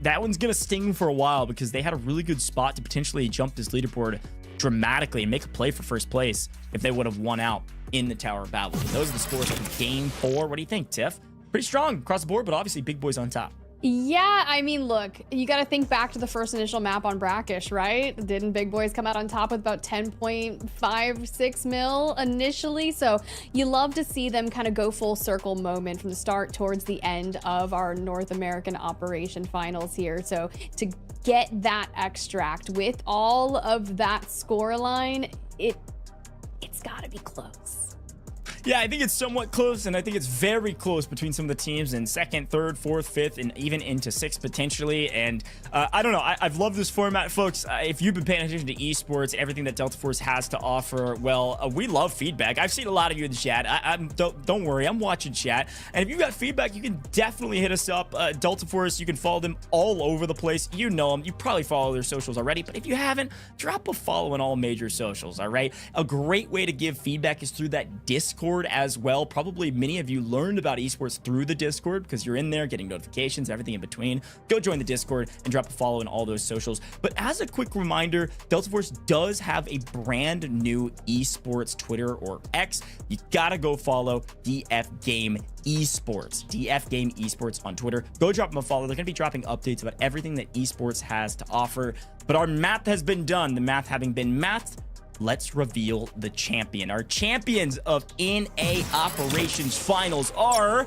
that one's going to sting for a while because they had a really good spot to potentially jump this leaderboard dramatically and make a play for first place if they would have won out in the Tower of Babel. Those are the scores from Game 4. What do you think, Tiff? Pretty strong across the board, but obviously big boys on top. Yeah, I mean, look, you got to think back to the first initial map on Brackish, right? Didn't Big Boys come out on top with about 10.56 mil initially? So you love to see them kind of go full circle moment from the start towards the end of our North American operation finals here. So to get that extract with all of that scoreline, it's got to be close. Yeah, I think it's somewhat close, and I think it's very close between some of the teams in second, third, fourth, fifth, and even into sixth potentially. And I don't know. I've loved this format, folks. If you've been paying attention to esports, everything that Delta Force has to offer, well, we love feedback. I've seen a lot of you in the chat. Don't worry, I'm watching chat. And if you got feedback, you can definitely hit us up. Delta Force, you can follow them all over the place. You know them. You probably follow their socials already. But if you haven't, drop a follow on all major socials, all right? A great way to give feedback is through that Discord as well. Probably many of you learned about esports through the Discord because you're in there getting notifications, everything in between. Go join the Discord and drop a follow in all those socials. But as a quick reminder, Delta Force does have a brand new esports Twitter or X. You gotta go follow DF Game Esports. DF Game Esports on Twitter. Go drop them a follow. They're gonna be dropping updates about everything that esports has to offer. But our math has been done. The math having been mathed, let's reveal the champion. Our champions of NA Operations Finals are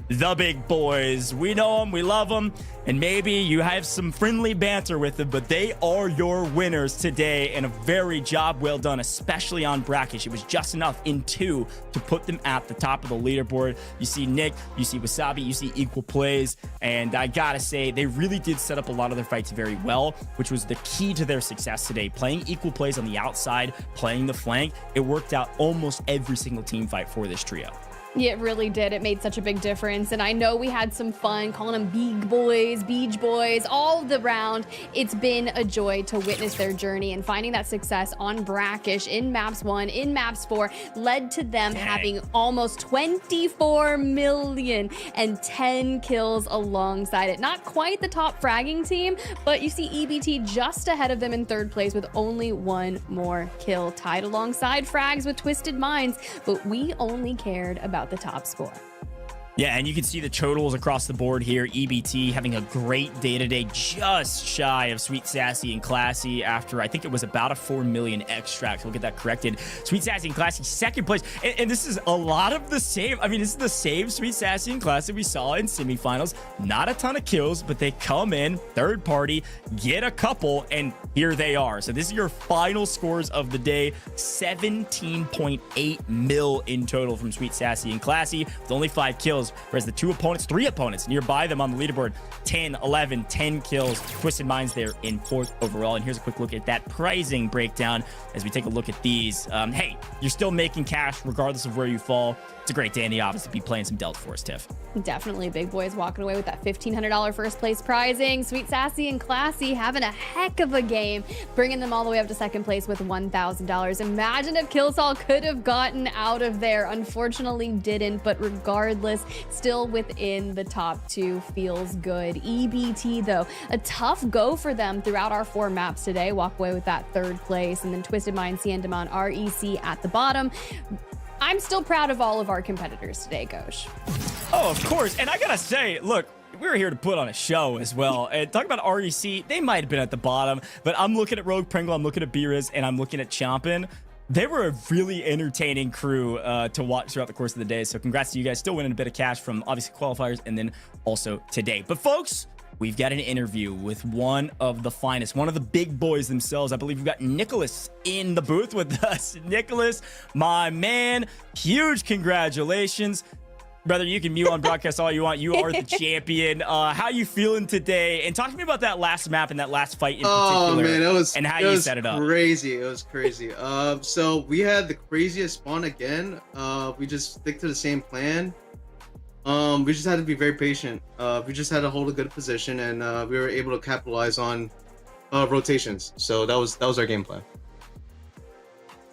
the big boys. We know them, we love them, and maybe you have some friendly banter with them, but they are your winners today, and a very job well done, especially on Brackish. It was just enough in 2 to put them at the top of the leaderboard. You see Nick, you see Wasabi, you see Equal Plays, and I gotta say, they really did set up a lot of their fights very well, which was the key to their success today. Playing Equal Plays on the outside, playing the flank, it worked out almost every single team fight for this trio. Yeah, it really did. It made such a big difference. And I know we had some fun calling them big boys, beach boys, all the round. It's been a joy to witness their journey, and finding that success on Brackish in Maps 1, in Maps 4, led to them having almost 24 million and 10 kills alongside it. Not quite the top fragging team, but you see EBT just ahead of them in 3rd place with only 1 more kill, tied alongside frags with Twisted Minds, but we only cared about the top score. Yeah, and you can see the totals across the board here. EBT having a great day today, just shy of Sweet Sassy and Classy after I think it was about a 4 million extract. We'll get that corrected. Sweet Sassy and Classy 2nd place. And this is a lot of the same. I mean, this is the same Sweet Sassy and Classy we saw in semifinals. Not a ton of kills, but they come in, 3rd party, get a couple, and here they are. So this is your final scores of the day. 17.8 mil in total from Sweet Sassy and Classy with only 5 kills. Whereas the 3 opponents nearby them on the leaderboard, 10, 11, 10 kills. Twisted Minds there in 4th overall. And here's a quick look at that pricing breakdown as we take a look at these. Hey, you're still making cash regardless of where you fall. It's a great day in the office to be playing some Delta Force, Tiff. Definitely big boys walking away with that $1,500 first place prizing. Sweet Sassy and Classy having a heck of a game, bringing them all the way up to 2nd place with $1,000. Imagine if Killsall could have gotten out of there. Unfortunately didn't, but regardless, still within the top 2. Feels good. EBT though, a tough go for them throughout our 4 maps today. Walk away with that 3rd place, and then Twisted Mind, Siendemon, REC at the bottom. I'm still proud of all of our competitors today, Ghosh. Oh, of course. And I gotta say, look, we were here to put on a show as well. And talking about REC, they might have been at the bottom, but I'm looking at Rogue Pringle, I'm looking at Beerus, and I'm looking at Chompin'. They were a really entertaining crew to watch throughout the course of the day. So congrats to you guys. Still winning a bit of cash from obviously qualifiers and then also today. But folks, we've got an interview with one of the finest, one of the big boys themselves. I believe we've got Nicholas in the booth with us. Nicholas, my man, huge congratulations. Brother, you can mute on broadcast all you want. You are the champion. How you feeling today? And talk to me about that last map and that last fight in particular. Oh man, it was and how you set it up. Crazy. It was crazy. So we had the craziest spawn again. We just stick to the same plan. We just had to be very patient. We just had to hold a good position, and we were able to capitalize on rotations. So that was our game plan.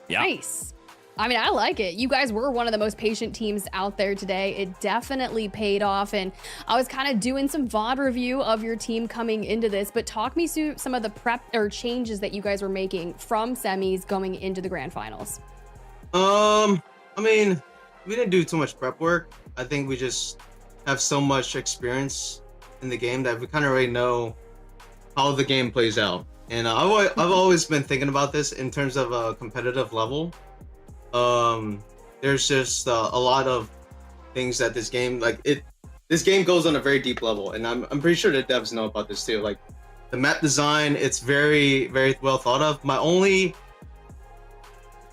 Yeah. Nice. I mean, I like it. You guys were one of the most patient teams out there today. It definitely paid off. And I was kind of doing some VOD review of your team coming into this, but talk me through some of the prep or changes that you guys were making from semis going into the grand finals. I mean, we didn't do too much prep work. I think we just have so much experience in the game that we kind of already know how the game plays out. And I've always been thinking about this in terms of a competitive level. There's just a lot of things that this game, this game goes on a very deep level, and I'm pretty sure the devs know about this too. Like the map design, it's very, very well thought of. My only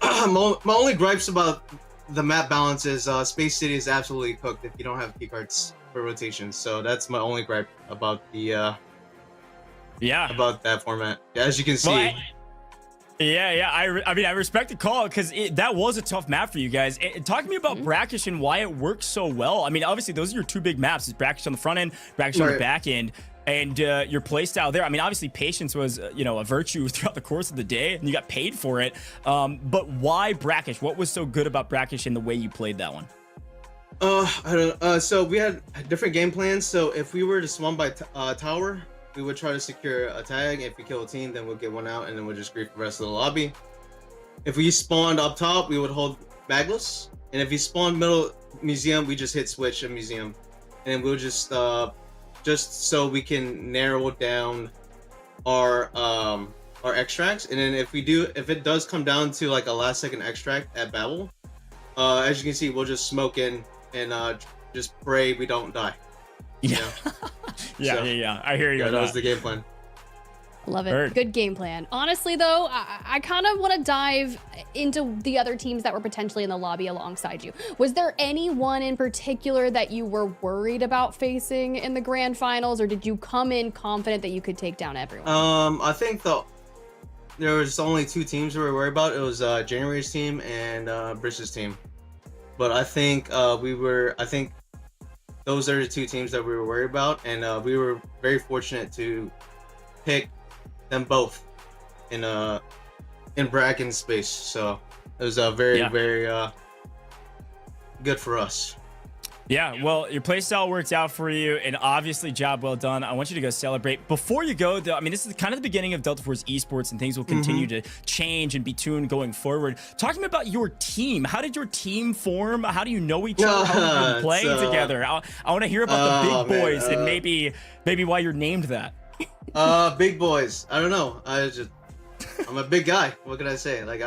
gripes about the map balance is Space City is absolutely cooked if you don't have key cards for rotations. So that's my only gripe about the about that format. As you can see. Well, I mean, I respect the call because that was a tough map for you guys. Talk to me about Brackish and why it works so well. I mean, obviously, those are your two big maps. It's Brackish on the front end, Brackish on the back end, and your playstyle there. I mean, obviously, patience was, a virtue throughout the course of the day, and you got paid for it. But why Brackish? What was so good about Brackish in the way you played that one? I don't know. So we had different game plans. So if we were to spawn by tower, we would try to secure a tag. If we kill a team, then we'll get one out, and then we'll just grief the rest of the lobby. If we spawned up top, we would hold bagless. And if we spawned middle museum, we just hit switch a museum. And we'll just so we can narrow down our extracts. And then if it does come down to like a last second extract at Babel, as you can see, we'll just smoke in and just pray we don't die. Yeah. Yeah. I hear you. Yeah, that was the game plan. Love it. Good game plan. Honestly, though, I kind of want to dive into the other teams that were potentially in the lobby alongside you. Was there anyone in particular that you were worried about facing in the grand finals, or did you come in confident that you could take down everyone? I think there was only two teams we were worried about. It was January's team and Brish's team. But I think those are the two teams that we were worried about, and we were very fortunate to pick them both in Bracken space. So it was very good for us. Yeah, well, your playstyle worked out for you, and obviously, job well done. I want you to go celebrate. Before you go, though, I mean, this is kind of the beginning of Delta Force esports, and things will continue to change and be tuned going forward. Talk to me about your team. How did your team form? How do you know each other? How have you been playing together? I want to hear about the big boys and maybe why you're named that. Big boys. I don't know. I'm a big guy. What can I say? Like I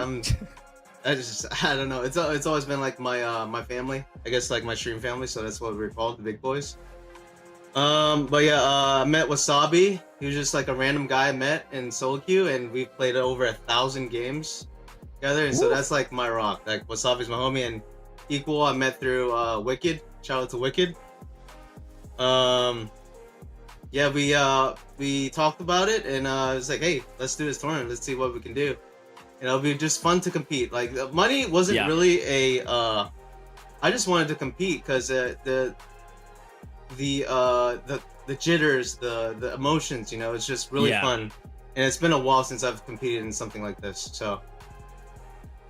don't know. It's always been like my family. I guess like my stream family. So that's what we're called, the big boys. But yeah, I met Wasabi. He was just like a random guy I met in solo queue, and we played over 1,000 games together. And so that's like my rock. Like Wasabi's my homie, and Equal I met through Wicked. Shout out to Wicked. Yeah, we talked about it, and it was like, hey, let's do this tournament. Let's see what we can do. And it'll be just fun to compete. Like money wasn't really a. I just wanted to compete because the jitters, the emotions, it's just really fun. And it's been a while since I've competed in something like this. So.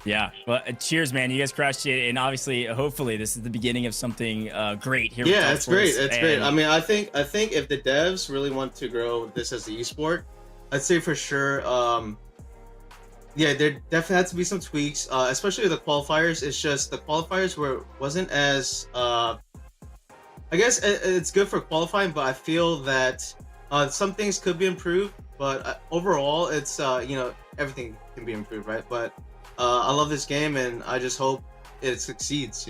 Yeah, well, cheers, man! You guys crushed it, and obviously, hopefully, this is the beginning of something great here. Yeah, it's great. It's great. I mean, I think if the devs really want to grow this as the esport, I'd say for sure. Yeah, there definitely had to be some tweaks, especially the qualifiers. It's just the qualifiers wasn't as. I guess it's good for qualifying, but I feel that some things could be improved. But overall, it's everything can be improved, right? But I love this game, and I just hope it succeeds.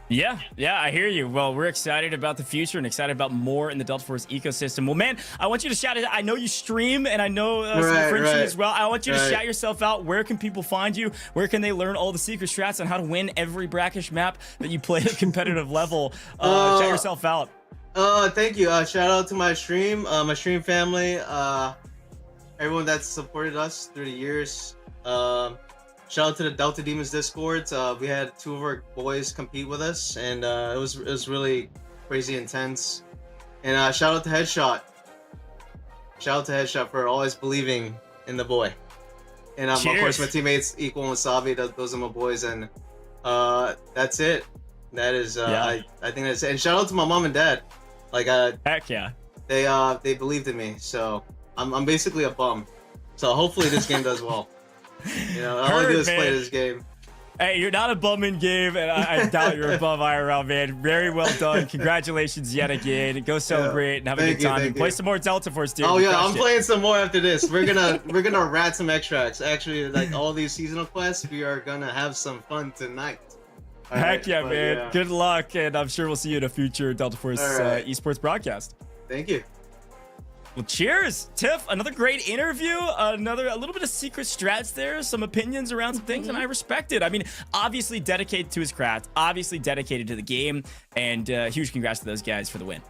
Yeah, I hear you. Well, we're excited about the future and excited about more in the Delta Force ecosystem. Well, man, I want you to shout it. I know you stream, and I know some friends as well. I want you to shout yourself out. Where can people find you? Where can they learn all the secret strats on how to win every brackish map that you play at a competitive level? Shout yourself out. Thank you. Shout out to my stream family, everyone that's supported us through the years. Shout out to the Delta Demons Discords. We had two of our boys compete with us, and it was really crazy intense. And shout out to Headshot. Shout out to Headshot for always believing in the boy. And of course, my teammates Equal and Wasabi. Those are my boys, and that's it. That is, I think that's it. And shout out to my mom and dad. Like, heck yeah. They believed in me, so I'm basically a bum. So hopefully this game does well. All I do is play this game. Hey, you're not a bum in game, and I doubt you're above IRL, man. Very well done. Congratulations yet again. Go celebrate and have a good time. And play some more Delta Force, dude. Oh yeah, I'm playing some more after this. We're gonna rat some extracts. Actually, like all these seasonal quests, we are gonna have some fun tonight. Heck yeah, man. Yeah. Good luck, and I'm sure we'll see you in a future Delta Force esports broadcast. Thank you. Well, cheers, Tiff. Another great interview. A little bit of secret strats there, some opinions around some things, and I respect it. I mean, obviously dedicated to his craft, obviously dedicated to the game, and huge congrats to those guys for the win.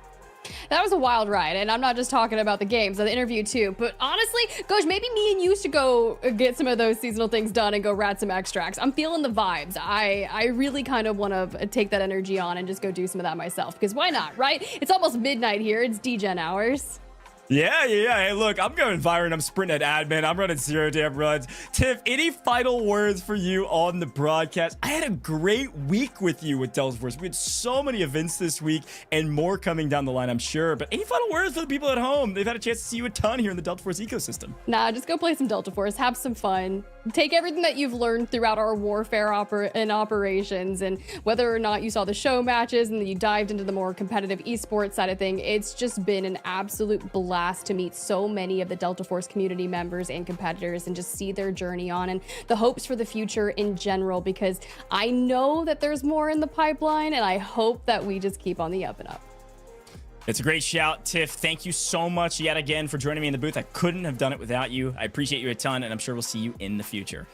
That was a wild ride, and I'm not just talking about the games, the interview too. But honestly, Gosh, maybe me and you should go get some of those seasonal things done and go rat some extracts. I'm feeling the vibes. I really kind of want to take that energy on and just go do some of that myself, because why not, right? It's almost midnight here. It's DGen hours. Yeah. Hey, look, I'm going Byron. I'm sprinting at admin. I'm running 0 damn runs. Tiff, any final words for you on the broadcast? I had a great week with you with Delta Force. We had so many events this week and more coming down the line, I'm sure. But any final words for the people at home? They've had a chance to see you a ton here in the Delta Force ecosystem. Nah, just go play some Delta Force. Have some fun. Take everything that you've learned throughout our warfare and operations, and whether or not you saw the show matches and you dived into the more competitive esports side of thing, it's just been an absolute blast to meet so many of the Delta Force community members and competitors and just see their journey on and the hopes for the future in general, because I know that there's more in the pipeline, and I hope that we just keep on the up and up. It's a great shout, Tiff. Thank you so much yet again for joining me in the booth. I couldn't have done it without you. I appreciate you a ton, and I'm sure we'll see you in the future.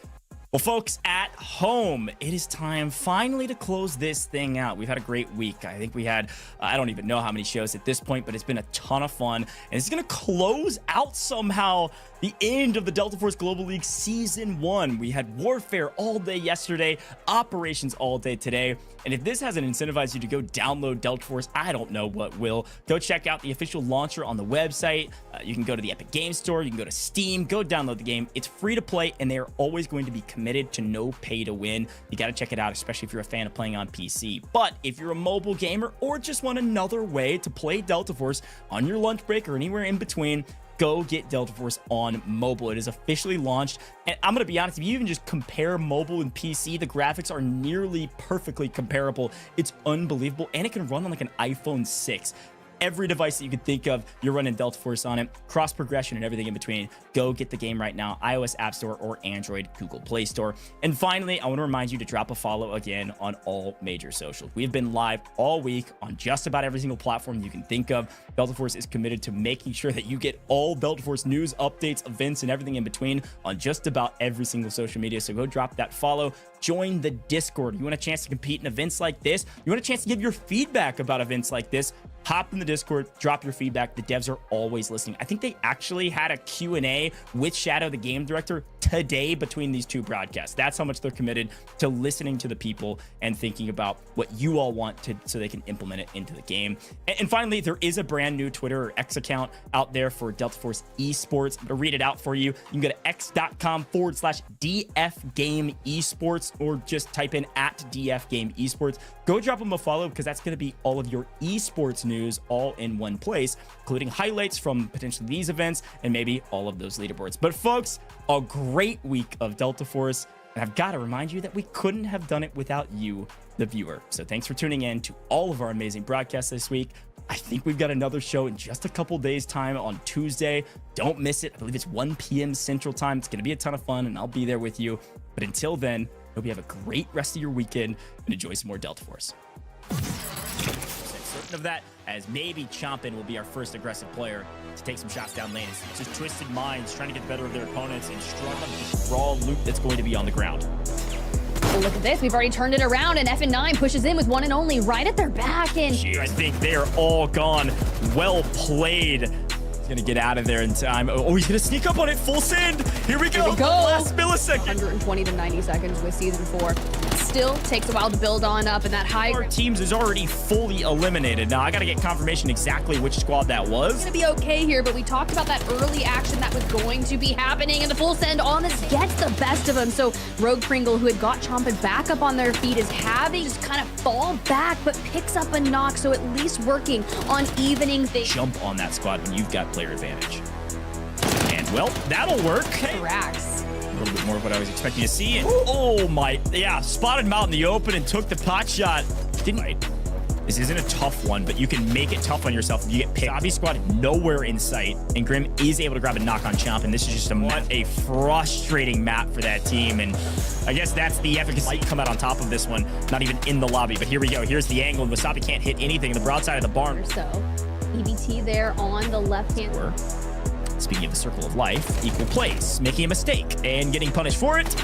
Well, folks at home, it is time finally to close this thing out. We've had a great week. I think we had, I don't even know how many shows at this point, but it's been a ton of fun. And it's going to close out somehow the end of the Delta Force Global League Season 1. We had Warfare all day yesterday, Operations all day today. And if this hasn't incentivized you to go download Delta Force, I don't know what will. Go check out the official launcher on the website. You can go to the Epic Games Store. You can go to Steam. Go download the game. It's free to play, and they are always going to be committed to no pay to win. You got to check it out, especially if you're a fan of playing on PC. But if you're a mobile gamer or just want another way to play Delta Force on your lunch break or anywhere in between, go get Delta Force on mobile. It is officially launched, and I'm going to be honest, if you even just compare mobile and PC, the graphics are nearly perfectly comparable. It's unbelievable, and it can run on like an iPhone 6. Every device that you could think of, you're running Delta Force on it, cross progression and everything in between. Go get the game right now, iOS App Store or Android Google Play Store. And finally, I want to remind you to drop a follow again on all major socials. We've been live all week on just about every single platform you can think of. Delta Force is committed to making sure that you get all Delta Force news, updates, events, and everything in between on just about every single social media. So go drop that follow. Join the Discord. You want a chance to compete in events like this? You want a chance to give your feedback about events like this? Hop in the Discord, drop your feedback. The devs are always listening. I think they actually had a Q&A with Shadow, the game director, today between these two broadcasts. That's how much they're committed to listening to the people and thinking about what you all want to, so they can implement it into the game. And finally, there is a brand new Twitter or X account out there for Delta Force Esports. I'm gonna read it out for you. You can go to x.com/DFGameEsports or just type in @DFGameEsports. Go drop them a follow, because that's going to be all of your esports news all in one place, including highlights from potentially these events and maybe all of those leaderboards. But folks, a great week of Delta Force, and I've got to remind you that we couldn't have done it without you, the viewer. So thanks for tuning in to all of our amazing broadcasts this week. I think we've got another show in just a couple days time on Tuesday. Don't miss it. I believe it's 1 p.m. Central Time. It's going to be a ton of fun, and I'll be there with you. But until then, hope you have a great rest of your weekend and enjoy some more Delta Force. Certain of that, as maybe Chompin will be our first aggressive player to take some shots down lane. It's just twisted minds trying to get the better of their opponents and struggling with this raw loot that's going to be on the ground. Well, look at this. We've already turned it around, and FN9 pushes in with one and only right at their back. And I think they are all gone. Well played. He's going to get out of there in time. Oh, he's going to sneak up on it. Full send. Here we go. Last millisecond. 120 to 90 seconds with Season 4. Still takes a while to build on up, and that high our teams is already fully eliminated. Now I got to get confirmation exactly which squad that was. It's gonna be okay here, but we talked about that early action that was going to be happening, and the full send honest gets the best of him. So Rogue Pringle, who had got Chompin back up on their feet, is having just kind of fall back, but picks up a knock, so at least working on evening things. Jump on that squad when you've got player advantage. And well, that'll work. Racks. A little bit more of what I was expecting to see. And, oh my, yeah, spotted him out in the open and took the pot shot. Didn't right. This isn't a tough one, but you can make it tough on yourself if you get picked. Obby squad nowhere in sight, and Grim is able to grab a knock on Chomp, and this is just a frustrating map for that team. And I guess that's the efficacy come out on top of this one. Not even in the lobby, but here we go. Here's the angle, and Wasabi can't hit anything in the broadside of the barn. So EBT there on the left hand. Or, speaking of the circle of life, equal place, making a mistake and getting punished for it.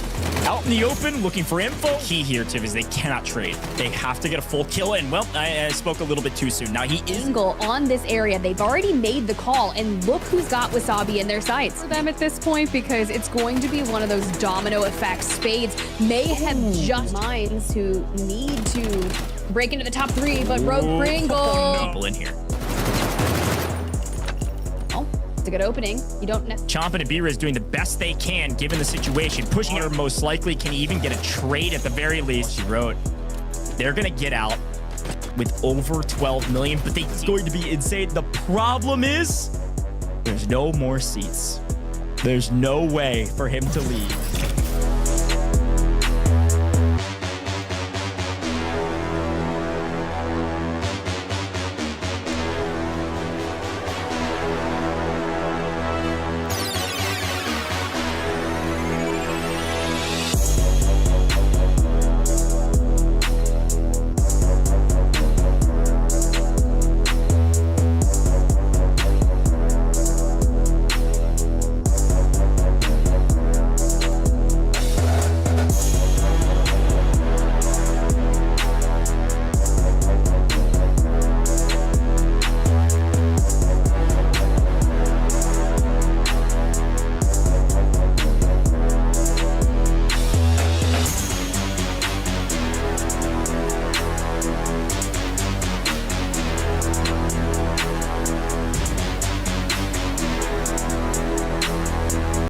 Out in the open, looking for info. Key here, Tiv, is they cannot trade. They have to get a full kill in. Well, I spoke a little bit too soon. Now he is Angle on this area. They've already made the call, and look who's got Wasabi in their sights for them at this point, because it's going to be one of those domino effects. Spades may have just minds who need to break into the top 3, but Rogue Pringle. people in here. A good opening. You don't necessarily. Chomp and Abira is doing the best they can given the situation. Pushing her most likely can even get a trade at the very least. She wrote, they're going to get out with over 12 million, but it's going to be insane. The problem is there's no more seats. There's no way for him to leave.